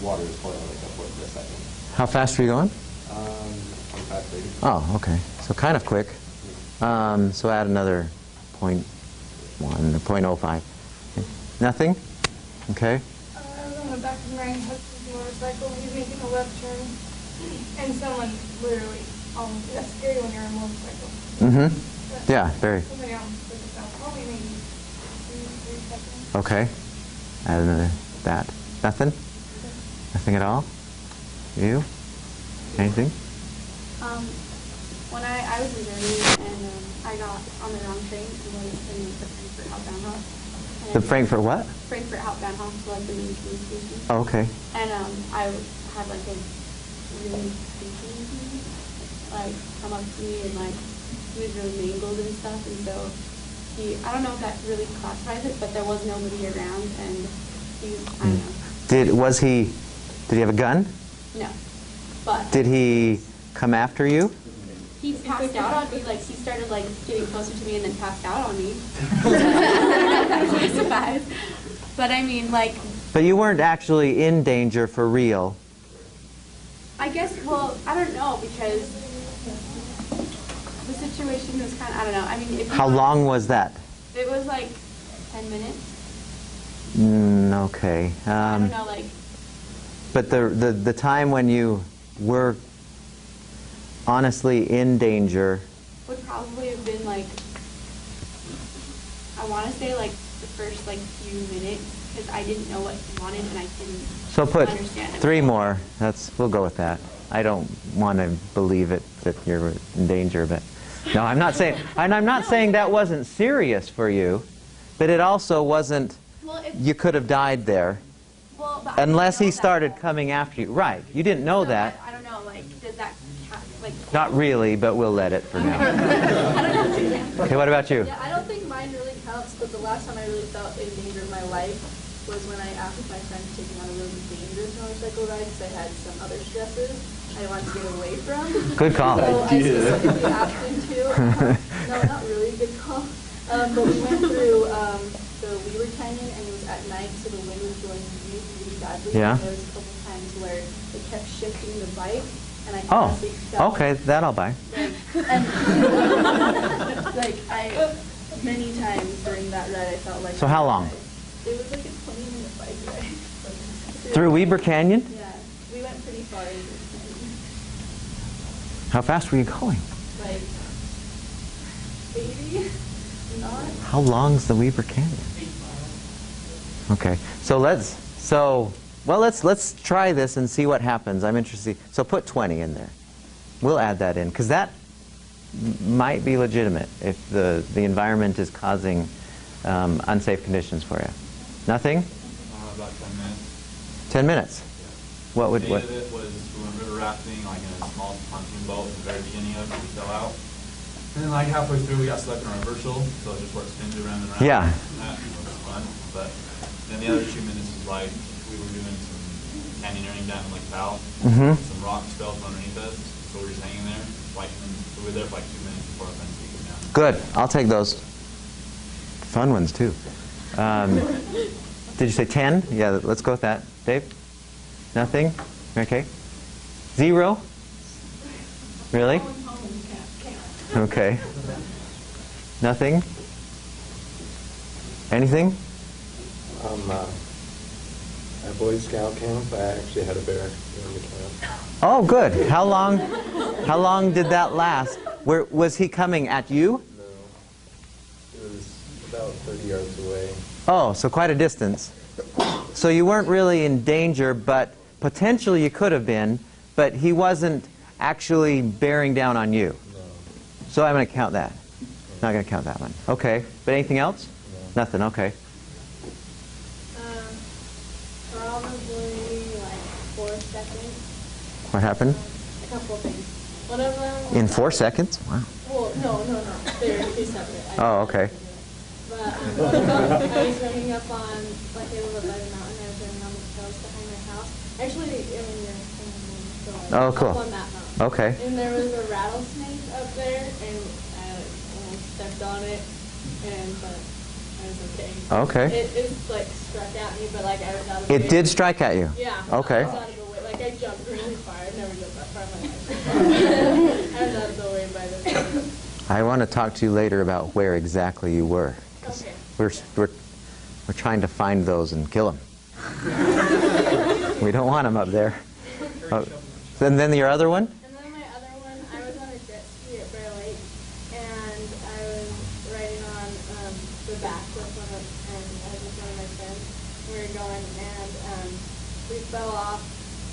[SPEAKER 9] water was probably like a fourth of a second.
[SPEAKER 1] How fast were you going?
[SPEAKER 9] 25, 30.
[SPEAKER 1] Oh, okay. So kind of quick. So add another 0.1 or 0.05. Okay. Nothing? Okay.
[SPEAKER 8] I was on the back of my husband's motorcycle. He was making a left turn, and someone literally, that's scary when you're on a motorcycle.
[SPEAKER 1] Mm-hmm.
[SPEAKER 8] But
[SPEAKER 1] Yeah, very.
[SPEAKER 8] somebody else took us out, probably maybe 3 seconds.
[SPEAKER 1] Okay. Add another that. Nothing? Nothing at all? You? Anything?
[SPEAKER 4] When I was in Germany, and I got on the wrong train and went in the Frankfurt Hauptbahnhof.
[SPEAKER 1] The Frankfurt what?
[SPEAKER 4] Frankfurt Hauptbahnhof, so like the main train station.
[SPEAKER 1] Oh, okay.
[SPEAKER 4] And I had like a really creepy dude, like come up to me and like he was really mangled and stuff, and so I don't know if that really classifies it, but there was nobody around, and he was, I don't know.
[SPEAKER 1] Did he have a gun?
[SPEAKER 4] No, but
[SPEAKER 1] Did he come after you?
[SPEAKER 4] he passed out on me, like he started like getting closer to me and then passed out on me. That was a surprise. But I mean, like,
[SPEAKER 1] But you weren't actually in danger for real.
[SPEAKER 4] I guess, well, I don't know, because the situation was kind of, I don't know. I mean, if you
[SPEAKER 1] How long was that?
[SPEAKER 4] It was like 10 minutes.
[SPEAKER 1] Okay.
[SPEAKER 4] I don't know, like,
[SPEAKER 1] But the time when you were honestly in danger,
[SPEAKER 4] would probably have been like, I want to say like the first like few minutes, because I didn't know what he wanted and I didn't
[SPEAKER 1] so put
[SPEAKER 4] understand it.
[SPEAKER 1] 3 more. We'll go with that. I don't want to believe it that you're in danger, but no, I'm not saying. And I'm not saying that wasn't serious for you, but it also wasn't.
[SPEAKER 4] Well, if,
[SPEAKER 1] You could have died there,
[SPEAKER 4] well, but I didn't
[SPEAKER 1] unless
[SPEAKER 4] know
[SPEAKER 1] he
[SPEAKER 4] that.
[SPEAKER 1] started coming after you. Right? You didn't know
[SPEAKER 4] So
[SPEAKER 1] that.
[SPEAKER 4] I don't know. Like, did that like?
[SPEAKER 1] Not really, but we'll let it for now. Okay, what about you?
[SPEAKER 8] Yeah, I don't think mine really counts, but the last time I really felt in danger of my life was when I asked my friend to take me on a really dangerous motorcycle ride because I had some other stresses I wanted to get away from.
[SPEAKER 1] Good call.
[SPEAKER 8] So I specifically asked him to. No, not really a good call. But we went through the Weaver Canyon, and it was at night, so the wind was blowing really, really badly.
[SPEAKER 1] Yeah.
[SPEAKER 8] And there was a couple times where it kept shifting the bike, and I
[SPEAKER 1] Oh,
[SPEAKER 8] honestly felt
[SPEAKER 1] okay, that I'll buy.
[SPEAKER 8] and like many times during that ride, I felt like.
[SPEAKER 1] So how long?
[SPEAKER 8] It was like a 20-minute bike ride.
[SPEAKER 1] Through Weber Canyon?
[SPEAKER 8] Yeah, we went pretty far into the canyon.
[SPEAKER 1] How fast were you going?
[SPEAKER 8] Like 80 knots.
[SPEAKER 1] How long's the Weber Canyon? Okay, so let's try this and see what happens. I'm interested. So put 20 in there. We'll add that in because that might be legitimate if the environment is causing unsafe conditions for you. Nothing?
[SPEAKER 10] About 10 minutes.
[SPEAKER 1] 10 minutes. What would
[SPEAKER 10] The
[SPEAKER 1] what?
[SPEAKER 10] end of it was we went river rafting like in a small pontoon boat at the very beginning of it. We fell out. And then like halfway through we got stuck in a reversal, so it just worked spins around and around.
[SPEAKER 1] Yeah.
[SPEAKER 10] That was fun. But then the other 2 minutes was like we were doing some canyoneering down in Lake Powell.
[SPEAKER 1] Mm-hmm.
[SPEAKER 10] Some rocks fell from underneath us, so we were just hanging there. Like, and we were there for like 2 minutes before our friends came down.
[SPEAKER 1] Good. I'll take those. Fun ones too. Did you say 10? Yeah, let's go with that. Dave? Nothing? Okay. 0? Really? Okay. Nothing? Anything?
[SPEAKER 11] At Boy Scout camp, I actually had a bear during the camp.
[SPEAKER 1] Oh, good. How long did that last? Where was he coming at you?
[SPEAKER 11] No, it was about 30 yards away.
[SPEAKER 1] Oh, so quite a distance. So you weren't really in danger, but potentially you could have been, but he wasn't actually bearing down on you.
[SPEAKER 11] No.
[SPEAKER 1] So I'm going to count that. Not going to count that one. Okay. But anything else?
[SPEAKER 11] No.
[SPEAKER 1] Nothing. Okay.
[SPEAKER 8] Probably like 4 seconds.
[SPEAKER 1] What happened?
[SPEAKER 8] A couple of things. One of them.
[SPEAKER 1] In 4 seconds? Wow.
[SPEAKER 8] Well, no. They're two separate.
[SPEAKER 1] Oh, okay.
[SPEAKER 8] But one of them, I was running up on like a little bit by the mountain. I was running on the trails behind my house. Actually, in the
[SPEAKER 1] Oh, cool.
[SPEAKER 8] Up on that mountain.
[SPEAKER 1] Okay.
[SPEAKER 8] And there was a rattlesnake up there, and I almost stepped on it, but I was okay.
[SPEAKER 1] Okay.
[SPEAKER 8] It like struck at me, but like I was out of the way.
[SPEAKER 1] It did strike at you?
[SPEAKER 8] Yeah.
[SPEAKER 1] Okay.
[SPEAKER 8] I was out of the way. Like I jumped really far. I've never jumped that far in my life. I was out of the way by the time.
[SPEAKER 1] I want to talk to you later about where exactly you were.
[SPEAKER 8] Okay.
[SPEAKER 1] We're trying to find those and kill them. We don't want them up there. And then your other one?
[SPEAKER 8] And then my other one, I was on a jet ski at Bear Lake, and I was riding on the back with one of my friends. We were going, and we fell off,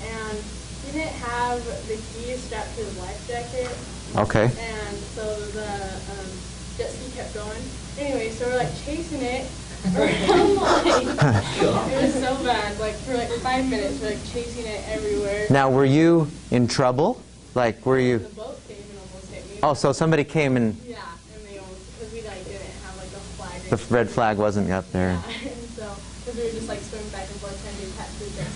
[SPEAKER 8] and he didn't have the keys strapped to his life jacket.
[SPEAKER 1] Okay.
[SPEAKER 8] And so the jet ski kept going. Anyway, so we're like chasing it. Around like, it was so bad. Like for like 5 minutes, we're like chasing it everywhere.
[SPEAKER 1] Now, were you in trouble? Like, were you?
[SPEAKER 8] The boat came and almost hit me.
[SPEAKER 1] Oh, so somebody came and
[SPEAKER 8] Yeah, and they almost, because we like didn't have like a flag. Or
[SPEAKER 1] the red flag wasn't up there.
[SPEAKER 8] Yeah, and so, because we were just like swimming back and forth trying to catch the jet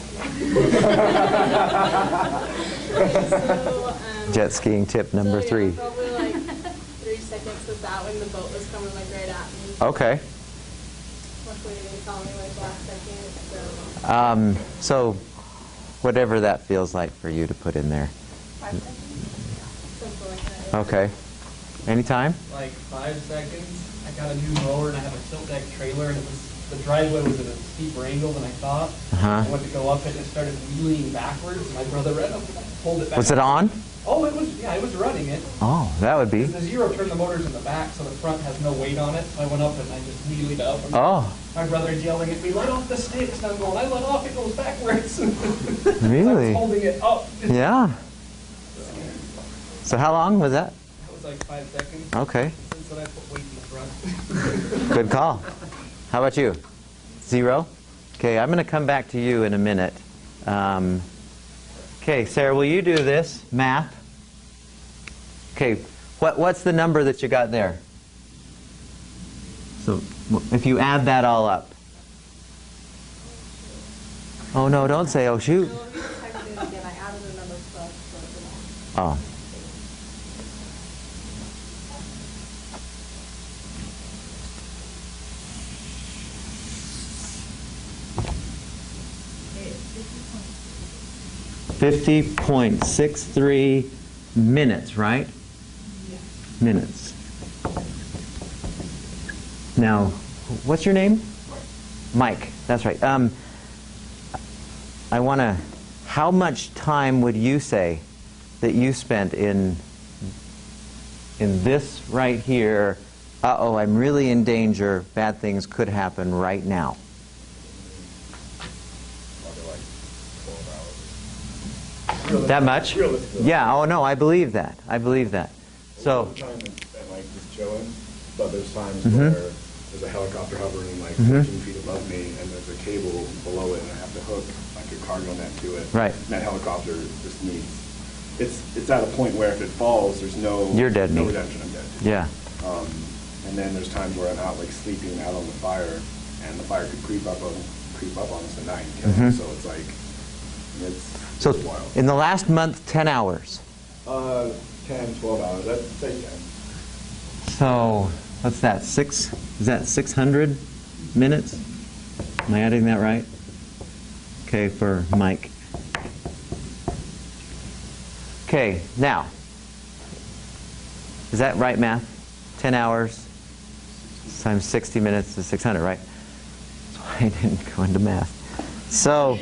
[SPEAKER 8] ski.
[SPEAKER 1] Jet skiing tip number 3.
[SPEAKER 8] Yeah, probably like 3 seconds with that when the boat was coming like right at me.
[SPEAKER 1] Okay.
[SPEAKER 8] Luckily they didn't call me like last second.
[SPEAKER 1] So whatever that feels like for you to put in there.
[SPEAKER 8] 5 seconds? Something like that.
[SPEAKER 1] Okay. Anytime?
[SPEAKER 5] Like 5 seconds. I got a new mower and I have a tilt deck trailer, and the driveway was at a steeper angle than I thought.
[SPEAKER 1] Uh-huh.
[SPEAKER 5] I went to go up it and it started wheeling backwards. My brother ran up and pulled it back.
[SPEAKER 1] Was it on?
[SPEAKER 5] Oh, it was running it.
[SPEAKER 1] Oh, that would be.
[SPEAKER 5] The zero turned the motors in the back, so the front has no weight on it. So I went up and I just wheeled up. And
[SPEAKER 1] Oh.
[SPEAKER 5] my brother's yelling at me, "Let off the sticks!" And I'm going, "I let off, it goes backwards."
[SPEAKER 1] Really?
[SPEAKER 5] I was holding it up.
[SPEAKER 1] Yeah. So how long was that?
[SPEAKER 5] That was like 5 seconds.
[SPEAKER 1] Okay.
[SPEAKER 5] Since then I put weight in front.
[SPEAKER 1] Good call. How about you? 0? Okay, I'm going to come back to you in a minute. Okay, Sarah, will you do this? Math. Okay, what's the number that you got there? So if you add that all up. Oh no, don't say, oh shoot.
[SPEAKER 7] No, you typed it again. I added a number plus.
[SPEAKER 1] Oh. .63 minutes, right? Minutes. Now, what's your name? Mike. That's right. I want to. How much time would you say that you spent in this right here? Uh-oh, I'm really in danger. Bad things could happen right now.
[SPEAKER 2] Probably like 12 hours.
[SPEAKER 1] That much?
[SPEAKER 2] Realistically.
[SPEAKER 1] Yeah. Oh no, I believe that. I believe that. So.
[SPEAKER 2] I'm trying to spend like just chilling, but there's times
[SPEAKER 1] Mhm.
[SPEAKER 2] where there's a helicopter hovering like 14 feet above me, and there's a cable below it, and I have to hook like a cargo net to it.
[SPEAKER 1] Right.
[SPEAKER 2] And that helicopter just needs. It's at a point where if it falls, there's no.
[SPEAKER 1] You're dead
[SPEAKER 2] No
[SPEAKER 1] meat.
[SPEAKER 2] redemption. I'm dead.
[SPEAKER 1] Yeah.
[SPEAKER 2] And then there's times where I'm out like sleeping out on the fire, and the fire could creep up on us at night and kill me. So it's like
[SPEAKER 1] So
[SPEAKER 2] it's wild.
[SPEAKER 1] in the last month, 10 hours.
[SPEAKER 2] 10, 12 hours. I'd say 10.
[SPEAKER 1] So what's that? Is that 600 minutes? Am I adding that right? Okay, for Mike. Okay, now, is that right math? 10 hours times 60 minutes is 600, right? That's why I didn't go into math. So,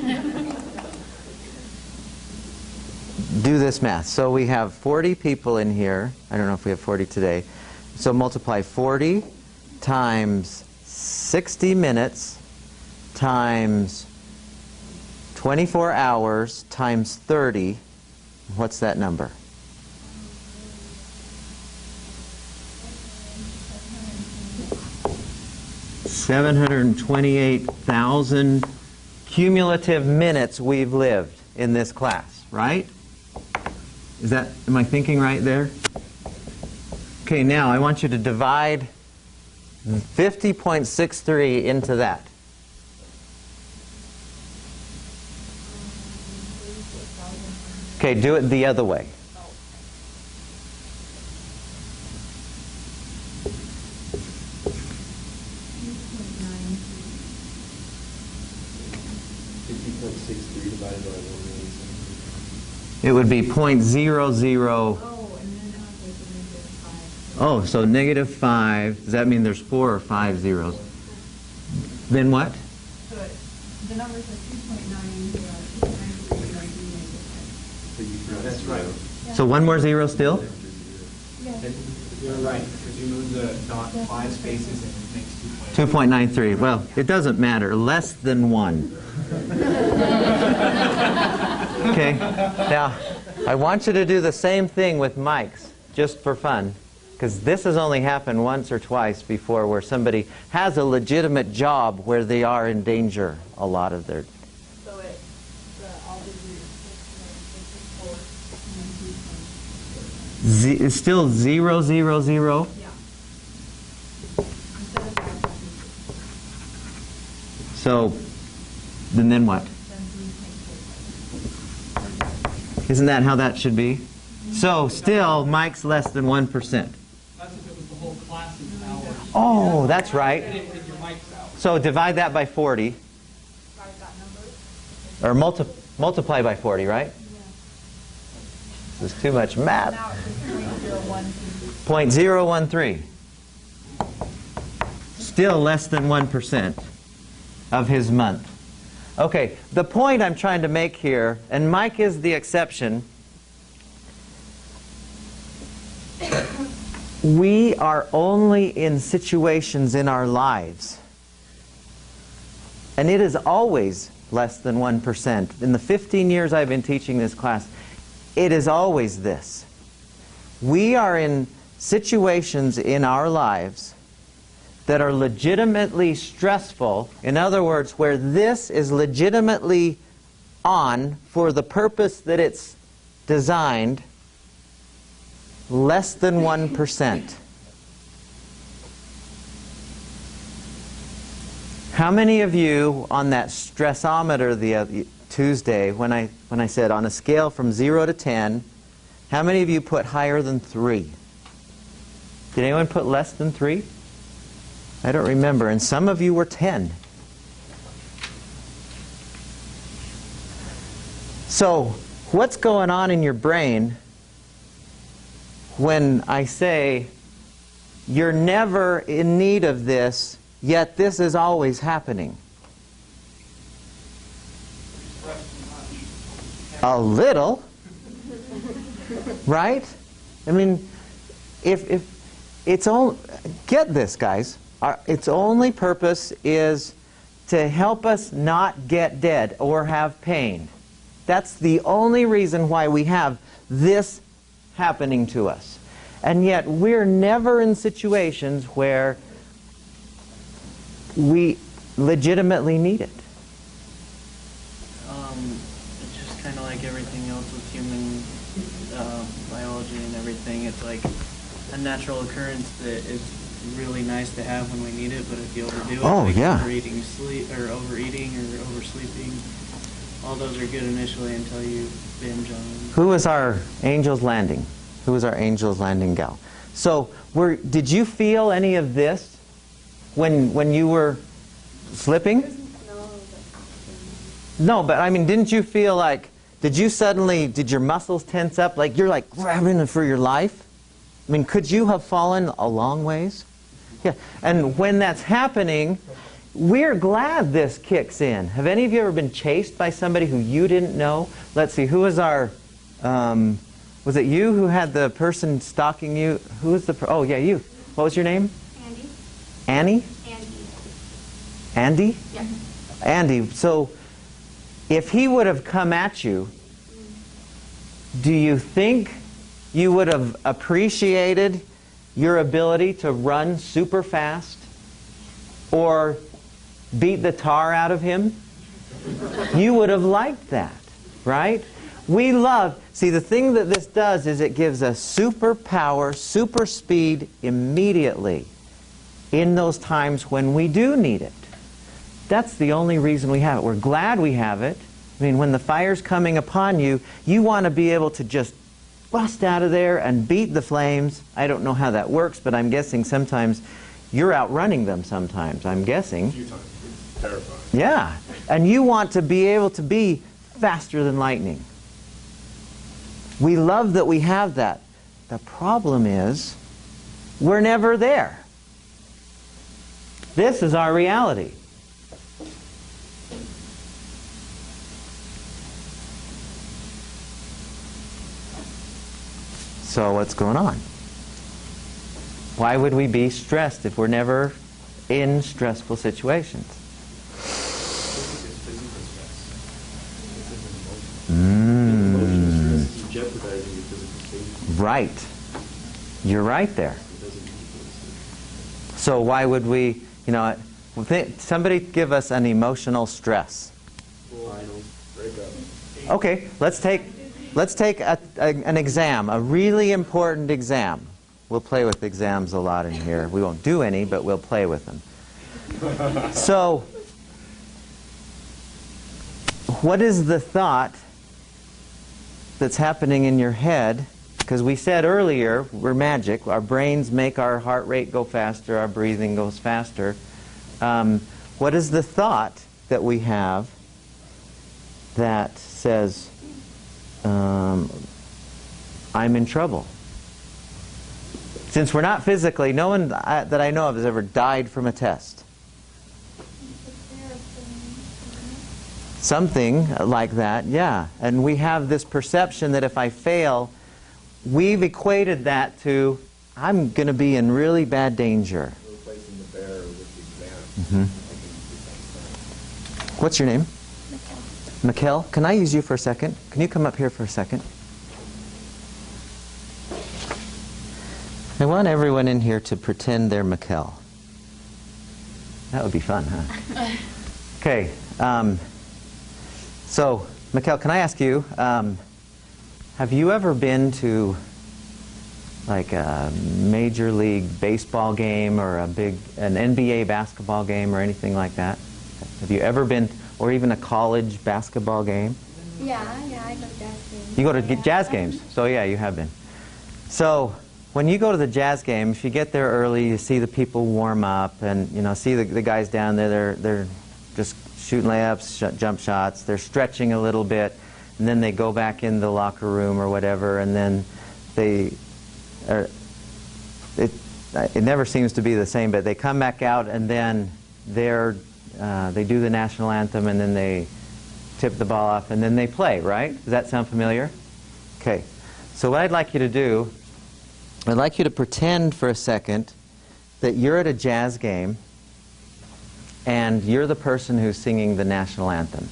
[SPEAKER 1] do this math. So we have 40 people in here. I don't know if we have 40 today. So multiply 40 times 60 minutes times 24 hours times 30. What's that number? $728,000 cumulative minutes we've lived in this class, right? Am I thinking right there? Okay, now I want you to divide 50.63 into that. Okay, do it the other way.
[SPEAKER 9] Divided by 1.
[SPEAKER 1] It would be .00. Oh, so -5. Does that mean there's 4 or 5 zeros? Then what?
[SPEAKER 7] So the numbers are 2.9.
[SPEAKER 10] That's right.
[SPEAKER 1] So one more zero still?
[SPEAKER 10] You're right, because you move the dot 5 spaces and it makes
[SPEAKER 1] 2.93. Well, it doesn't matter. Less than 1. Okay. Now, I want you to do the same thing with mics, just for fun. Because this has only happened once or twice before where somebody has a legitimate job where they are in danger a lot of their...
[SPEAKER 7] So all the zeros.
[SPEAKER 1] It's still 0, 0, 0?
[SPEAKER 7] Yeah.
[SPEAKER 1] So, then what? Isn't that how that should be? So, still, Mike's less than 1%.
[SPEAKER 5] That's if it was the whole class's hours.
[SPEAKER 1] Oh, that's right.
[SPEAKER 5] And it was your mic's hours.
[SPEAKER 1] So, divide that by 40. Or multiply by 40, right? This is too much math.
[SPEAKER 7] Now it's just
[SPEAKER 1] 0.013. Still less than 1% of his month. Okay, the point I'm trying to make here, and Mike is the exception, we are only in situations in our lives, and it is always less than 1%. In the 15 years I've been teaching this class, it is always this. we are in situations in our lives that are legitimately stressful, in other words, where this is legitimately on for the purpose that it's designed, less than 1%. How many of you on that stressometer the other Tuesday, when I said on a scale from 0 to 10, how many of you put higher than 3? Did anyone put less than 3? I don't remember, and some of you were 10. So, what's going on in your brain when I say you're never in need of this, yet this is always happening? A little, right? I mean, if it's all, get this, guys. Its only purpose is to help us not get dead or have pain. That's the only reason why we have this happening to us. And yet we're never in situations where we legitimately need it.
[SPEAKER 5] It's just kind of like everything else with human biology and everything. It's like a natural occurrence that is really nice to have when we need it, but if you overdo it, like overeating or oversleeping, all those are good initially until you binge on them.
[SPEAKER 1] Who was our Angel's Landing? Who was our Angel's Landing gal? So, did you feel any of this when you were slipping? No, but I mean, didn't you feel like, did your muscles tense up like you're like grabbing for your life? I mean, could you have fallen a long ways? Yeah, and when that's happening, we're glad this kicks in. Have any of you ever been chased by somebody who you didn't know? Let's see, who was our, was it you who had the person stalking you? Who was oh yeah, you. What was your name?
[SPEAKER 4] Andy.
[SPEAKER 1] Annie?
[SPEAKER 4] Andy.
[SPEAKER 1] Andy?
[SPEAKER 4] Yeah.
[SPEAKER 1] Andy, so if he would have come at you, do you think you would have appreciated your ability to run super fast or beat the tar out of him? You would have liked that, right? See, the thing that this does is it gives us super power, super speed immediately in those times when we do need it. That's the only reason we have it. We're glad we have it. I mean, when the fire's coming upon you, you want to be able to just bust out of there and beat the flames. I don't know how that works, but I'm guessing sometimes you're outrunning them sometimes, I'm guessing.
[SPEAKER 2] A few times. It's terrifying.
[SPEAKER 1] Yeah. And you want to be able to be faster than lightning. We love that we have that. The problem is, we're never there. This is our reality. So what's going on? Why would we be stressed if we're never in stressful situations? Right. You're right there. So why would we, somebody give us an emotional stress. Okay, let's take an exam, a really important exam. We'll play with exams a lot in here. We won't do any, but we'll play with them. So, what is the thought that's happening in your head? Because we said earlier, we're magic. Our brains make our heart rate go faster, our breathing goes faster. What is the thought that we have that says, I'm in trouble? Since we're not physically, no one that I know of has ever died from a test. Something like that, yeah. And we have this perception that if I fail, we've equated that to, I'm going to be in really bad danger.
[SPEAKER 2] Replacing the bear with the exam.
[SPEAKER 1] What's your name? Mikkel. Can I use you for a second? Can you come up here for a second? I want everyone in here to pretend they're Mikkel. That would be fun, huh? Okay. So, Mikkel, can I ask you, have you ever been to like a Major League Baseball game or an NBA basketball game or anything like that? Have you ever been, or even a college basketball game?
[SPEAKER 4] Yeah, I go to jazz games.
[SPEAKER 1] You go to jazz games, so yeah, you have been. So when you go to the jazz game, if you get there early, you see the people warm up, and see the guys down there. They're just shooting layups, jump shots. They're stretching a little bit, and then they go back in the locker room or whatever, and then it never seems to be the same, but they come back out, and then they do the national anthem, and then they tip the ball off, and then they play, right? Does that sound familiar? Okay. So what I'd like you to do, I'd like you to pretend for a second that you're at a jazz game, and you're the person who's singing the national anthem.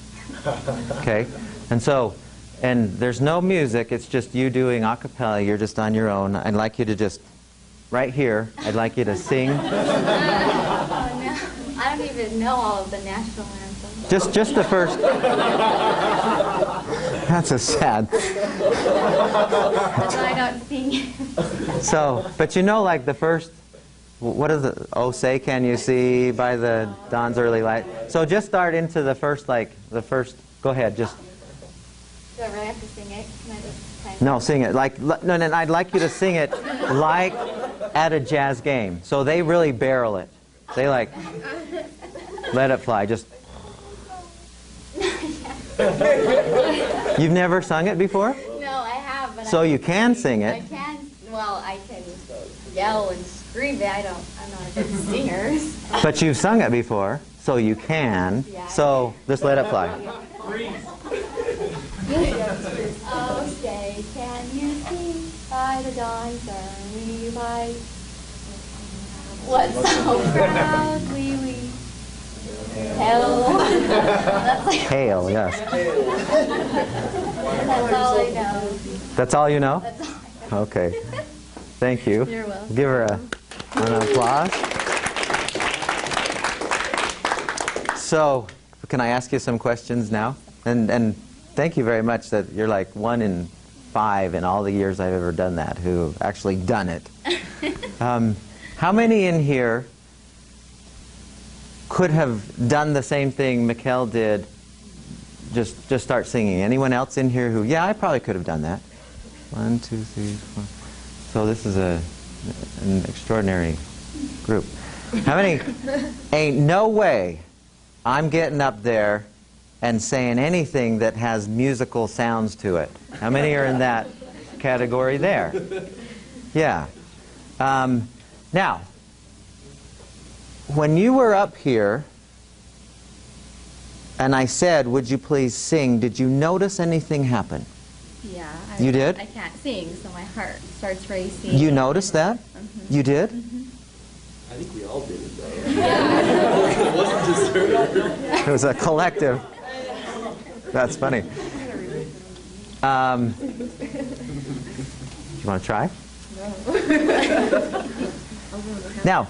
[SPEAKER 1] Okay? And there's no music, it's just you doing a cappella, you're just on your own. I'd like you to just, right here, I'd like you to sing.
[SPEAKER 4] Oh, no. I don't even know all of the national anthems.
[SPEAKER 1] Just the first. That's a sad.
[SPEAKER 4] That's why I don't sing.
[SPEAKER 1] So, but like the first, what is it? Oh, say can you see by the dawn's early light. So just start into the first, go ahead, just.
[SPEAKER 4] Do I really have to sing it? Can I just kind of...
[SPEAKER 1] No, sing it. No, I'd like you to sing it like at a jazz game. So they really barrel it. They let it fly. Just. You've never sung it before?
[SPEAKER 4] No, I have. But
[SPEAKER 1] so you can sing it.
[SPEAKER 4] I can yell and scream it. I'm not a good singer. So.
[SPEAKER 1] But you've sung it before, so you can.
[SPEAKER 4] Yeah,
[SPEAKER 1] so just let it fly.
[SPEAKER 4] Oh, say, can you see by the dawn's early light what so proudly we hail?
[SPEAKER 1] Hail, yes.
[SPEAKER 4] That's all I know.
[SPEAKER 1] That's all you know?
[SPEAKER 4] That's all I know.
[SPEAKER 1] Okay. Thank you.
[SPEAKER 4] You're welcome.
[SPEAKER 1] Give her an applause. So, can I ask you some questions now? And thank you very much that you're like 1 in 5 in all the years I've ever done that who have actually done it. How many in here could have done the same thing Mikkel did, just start singing? Anyone else in here who, yeah, I probably could have done that? 1, 2, 3, 4. So this is an extraordinary group. How many? Ain't no way I'm getting up there and saying anything that has musical sounds to it. How many are in that category there? Yeah. Now, when you were up here and I said, would you please sing, did you notice anything happen?
[SPEAKER 4] Yeah.
[SPEAKER 1] You did?
[SPEAKER 4] I can't sing, so my heart starts racing.
[SPEAKER 1] You noticed that?
[SPEAKER 4] Mm-hmm.
[SPEAKER 1] You did?
[SPEAKER 4] Mm-hmm.
[SPEAKER 9] I think we all did it, though. It wasn't just her.
[SPEAKER 1] It was a collective. That's funny. Do you want to try?
[SPEAKER 6] No.
[SPEAKER 1] Now,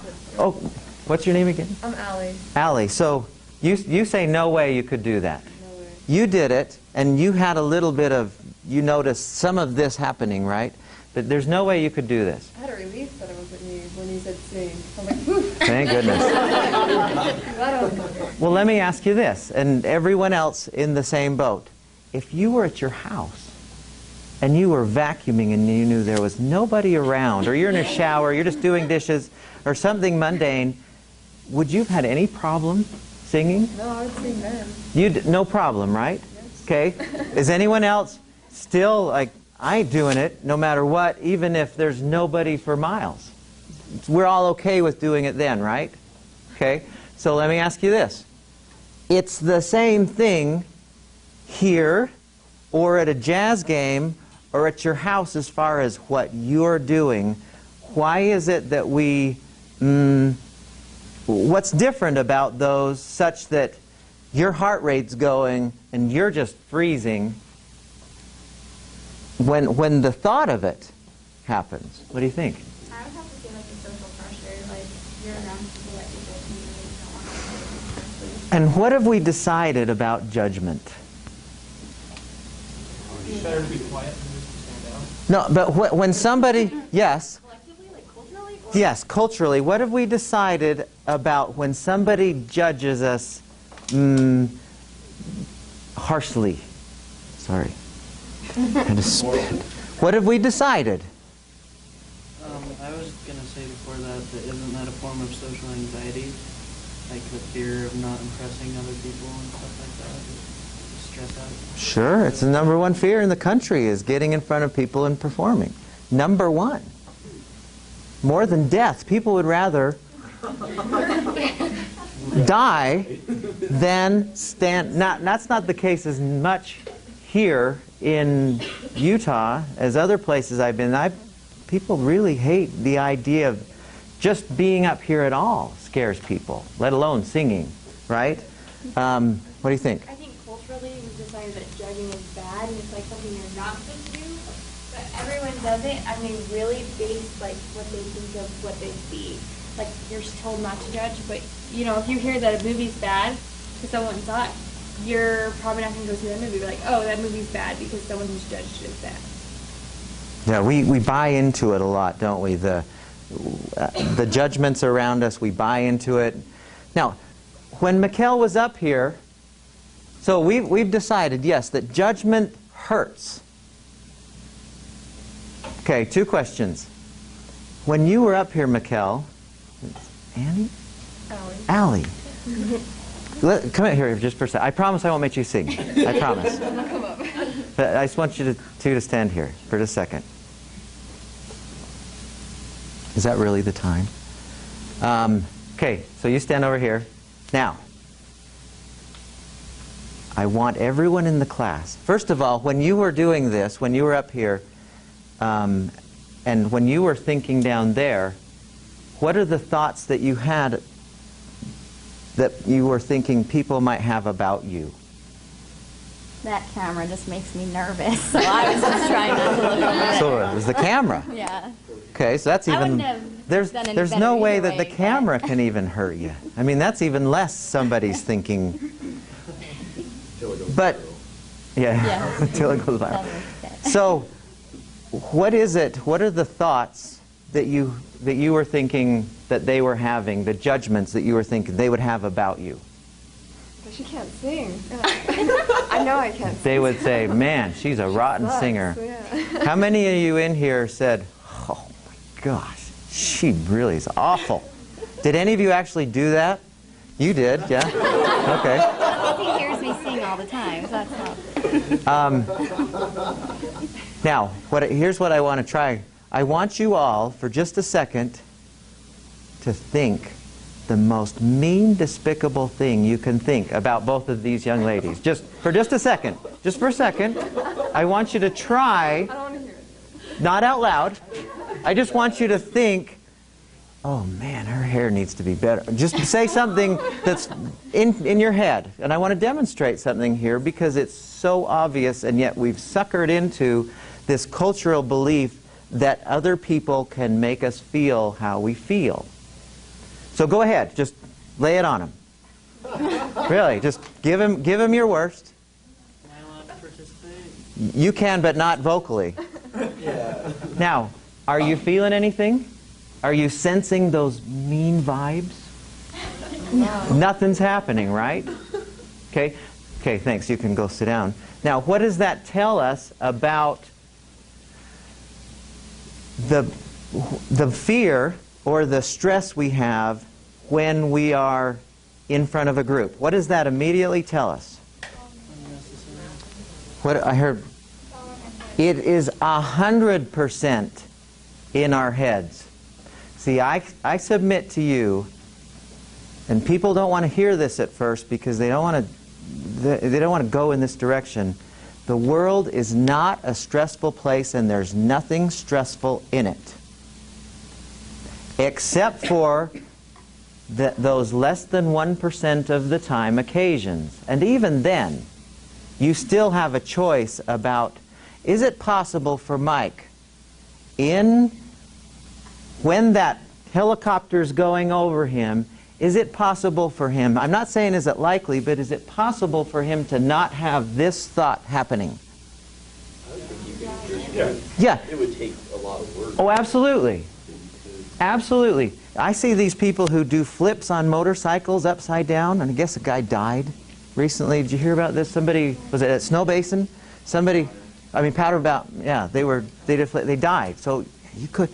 [SPEAKER 1] what's your name again?
[SPEAKER 6] I'm Allie.
[SPEAKER 1] Allie. So you say no way you could do that.
[SPEAKER 6] No way.
[SPEAKER 1] You did it, and you had a little bit of, you noticed some of this happening, right? But there's no way you could do this.
[SPEAKER 6] I had a relief that it wasn't you when you said sing. I'm like, whew.
[SPEAKER 1] Thank goodness.
[SPEAKER 6] Glad I was
[SPEAKER 1] Well, let me ask you this, and everyone else in the same boat. If you were at your house, and you were vacuuming and you knew there was nobody around, or you're in a shower, you're just doing dishes, or something mundane, would you have had any problem singing?
[SPEAKER 6] No, I would sing then.
[SPEAKER 1] No problem, right?
[SPEAKER 6] Yes.
[SPEAKER 1] Okay. Is anyone else still like, I ain't doing it no matter what, even if there's nobody for miles? We're all okay with doing it then, right? Okay. So let me ask you this. It's the same thing here or at a jazz game or at your house as far as what you're doing. Why is it that what's different about those such that your heart rate's going and you're just freezing when the thought of it happens? What do you think?
[SPEAKER 4] I I would have to say like the social pressure, like you're around people that you judge and you really don't want to.
[SPEAKER 1] And what have we decided about judgment?
[SPEAKER 10] It's better to be quiet than just to stand out.
[SPEAKER 1] No, but when somebody, yes,
[SPEAKER 4] Collectively, like culturally? Or
[SPEAKER 1] yes, culturally, what have we decided about when somebody judges us harshly? Sorry. Had to spit. What have we decided?
[SPEAKER 5] I was gonna say before that isn't that a form of social anxiety, like the fear of not impressing other people and stuff like that, stress out.
[SPEAKER 1] Sure, it's the number one fear in the country is getting in front of people and performing. Number one. More than death. People would rather die than stand. That's not the case as much here in Utah as other places I've been. People really hate the idea of just being up here at all scares people, let alone singing, right? What do you think?
[SPEAKER 4] I think culturally we've decided that judging is bad and it's like something you're not supposed to do. But everyone does it and they really base like what they think of what they see. Like you're told not to judge, but you know, if you hear that a movie's bad because someone saw it, you're probably not going to go see that movie. You're like, oh, that movie's bad because someone who's judged it is bad.
[SPEAKER 1] Yeah, we buy into it a lot, don't we? The judgments around us, we buy into it. Now, when Mikkel was up here, so we've decided, yes, that judgment hurts. Okay, 2 questions. When you were up here, Mikkel, Annie? Allie. Come here just for a second. I promise I won't make you sing. I promise.
[SPEAKER 6] Come up.
[SPEAKER 1] But I just want you to stand here for just a second. Is that really the time? Okay, so you stand over here. Now, I want everyone in the class. First of all, when you were doing this, when you were up here, and when you were thinking down there, what are the thoughts that you had that you were thinking people might have about you?
[SPEAKER 12] That camera just makes me nervous, so I was just trying not to look over there.
[SPEAKER 1] So it was the camera.
[SPEAKER 12] Yeah.
[SPEAKER 1] Okay, so that's
[SPEAKER 12] I
[SPEAKER 1] even,
[SPEAKER 12] wouldn't have
[SPEAKER 1] there's
[SPEAKER 12] done any
[SPEAKER 1] no
[SPEAKER 12] better
[SPEAKER 1] way
[SPEAKER 12] either
[SPEAKER 1] that the
[SPEAKER 12] way,
[SPEAKER 1] camera can even hurt you. I mean, that's even less somebody's thinking. But, yeah,
[SPEAKER 12] Yeah.
[SPEAKER 1] until it goes viral.
[SPEAKER 12] That was
[SPEAKER 1] So, what is it, what are the thoughts that you were thinking that they were having, the judgments that you were thinking they would have about you?
[SPEAKER 6] But she can't sing. I know I can't sing.
[SPEAKER 1] They would say, man, she's a rotten
[SPEAKER 6] Sucks,
[SPEAKER 1] singer.
[SPEAKER 6] yeah.
[SPEAKER 1] How many of you in here said, oh my gosh, she really is awful? Did any of you actually do that? You did, yeah? Okay.
[SPEAKER 12] He hears me sing all the time, so that's how.
[SPEAKER 1] Now, here's what I want to try. I want you all, for just a second, to think the most mean, despicable thing you can think about both of these young ladies. Just for just a second. Just for a second. I want you to try,
[SPEAKER 6] I don't want to hear it.
[SPEAKER 1] not out loud. I just want you to think, oh man, her hair needs to be better. Just say something that's in your head. And I want to demonstrate something here because it's so obvious, and yet we've suckered into this cultural belief that other people can make us feel how we feel. So go ahead, just lay it on him. Really, just give him your worst.
[SPEAKER 5] Am I allowed to participate?
[SPEAKER 1] You can, but not vocally.
[SPEAKER 9] Yeah.
[SPEAKER 1] Now, are you feeling anything? Are you sensing those mean vibes?
[SPEAKER 6] No.
[SPEAKER 1] Nothing's happening, right? Okay. Okay, thanks. You can go sit down. Now, what does that tell us about the fear or the stress we have when we are in front of a group? What does that immediately tell us? What I heard, it is 100% in our heads. See, I submit to you, and people don't want to hear this at first because they don't want to go in this direction. The world is not a stressful place, and there's nothing stressful in it, except for those less than 1% of the time occasions. And even then, you still have a choice about, is it possible for Mike, in when that helicopter's going over him, is it possible for him, I'm not saying is it likely, but is it possible for him to not have this thought happening? Yeah.
[SPEAKER 9] It would take a lot of work.
[SPEAKER 1] Oh, absolutely. Absolutely. I see these people who do flips on motorcycles upside down, and I guess a guy died recently. Did you hear about this? Somebody, was it at Snow Basin? Somebody, I mean, Powder Mountain, yeah, they died. So you could,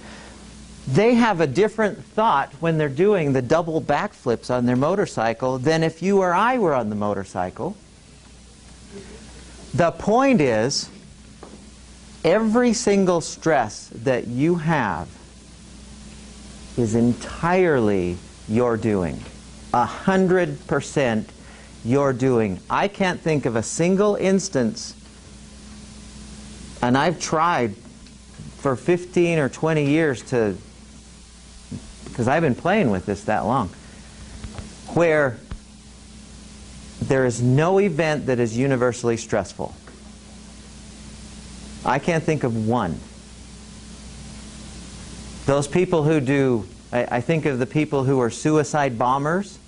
[SPEAKER 1] they have a different thought when they're doing the double backflips on their motorcycle than if you or I were on the motorcycle. The point is, every single stress that you have is entirely your doing. 100% your doing. I can't think of a single instance, and I've tried for 15 or 20 years to, because I've been playing with this that long, where there is no event that is universally stressful. I can't think of one. Those people who do, I think of the people who are suicide bombers.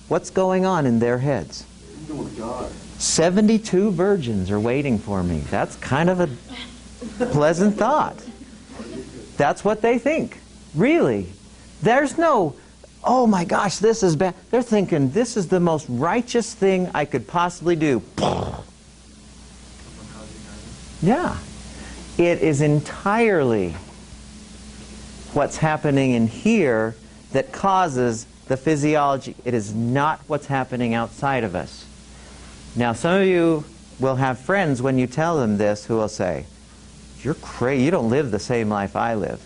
[SPEAKER 1] What's going on in their heads?
[SPEAKER 3] Oh, God.
[SPEAKER 1] 72 virgins are waiting for me. That's kind of a pleasant thought. That's what they think. Really. There's no, oh my gosh, this is bad. They're thinking, this is the most righteous thing I could possibly do. Yeah. It is entirely what's happening in here that causes the physiology. It is not what's happening outside of us. Now, some of you will have friends when you tell them this who will say, "You're crazy. You don't live the same life I live.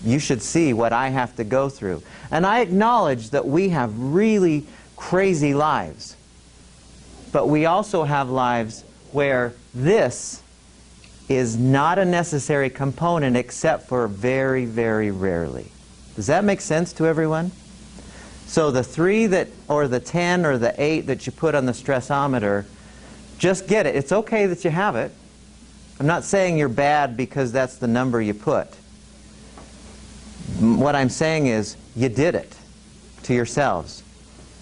[SPEAKER 1] You should see what I have to go through." And I acknowledge that we have really crazy lives. But we also have lives where this is not a necessary component except for very, very rarely. Does that make sense to everyone? So the 3 that, or the 10 or the 8 that you put on the stressometer, just get it. It's okay that you have it. I'm not saying you're bad because that's the number you put. What I'm saying is you did it to yourselves.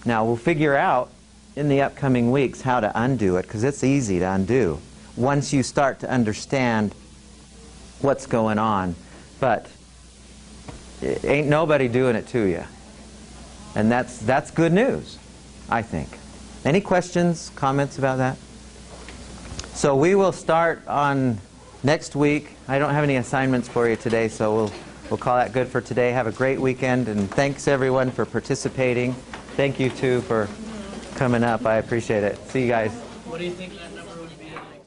[SPEAKER 1] Now we'll figure out in the upcoming weeks how to undo it, because it's easy to undo once you start to understand what's going on. But ain't nobody doing it to you. And that's good news, I think. Any questions, comments about that? So we will start on next week. I don't have any assignments for you today, so we'll call that good for today. Have a great weekend, and thanks everyone for participating. Thank you too for coming up. I appreciate it. See you guys.
[SPEAKER 5] What do you think that number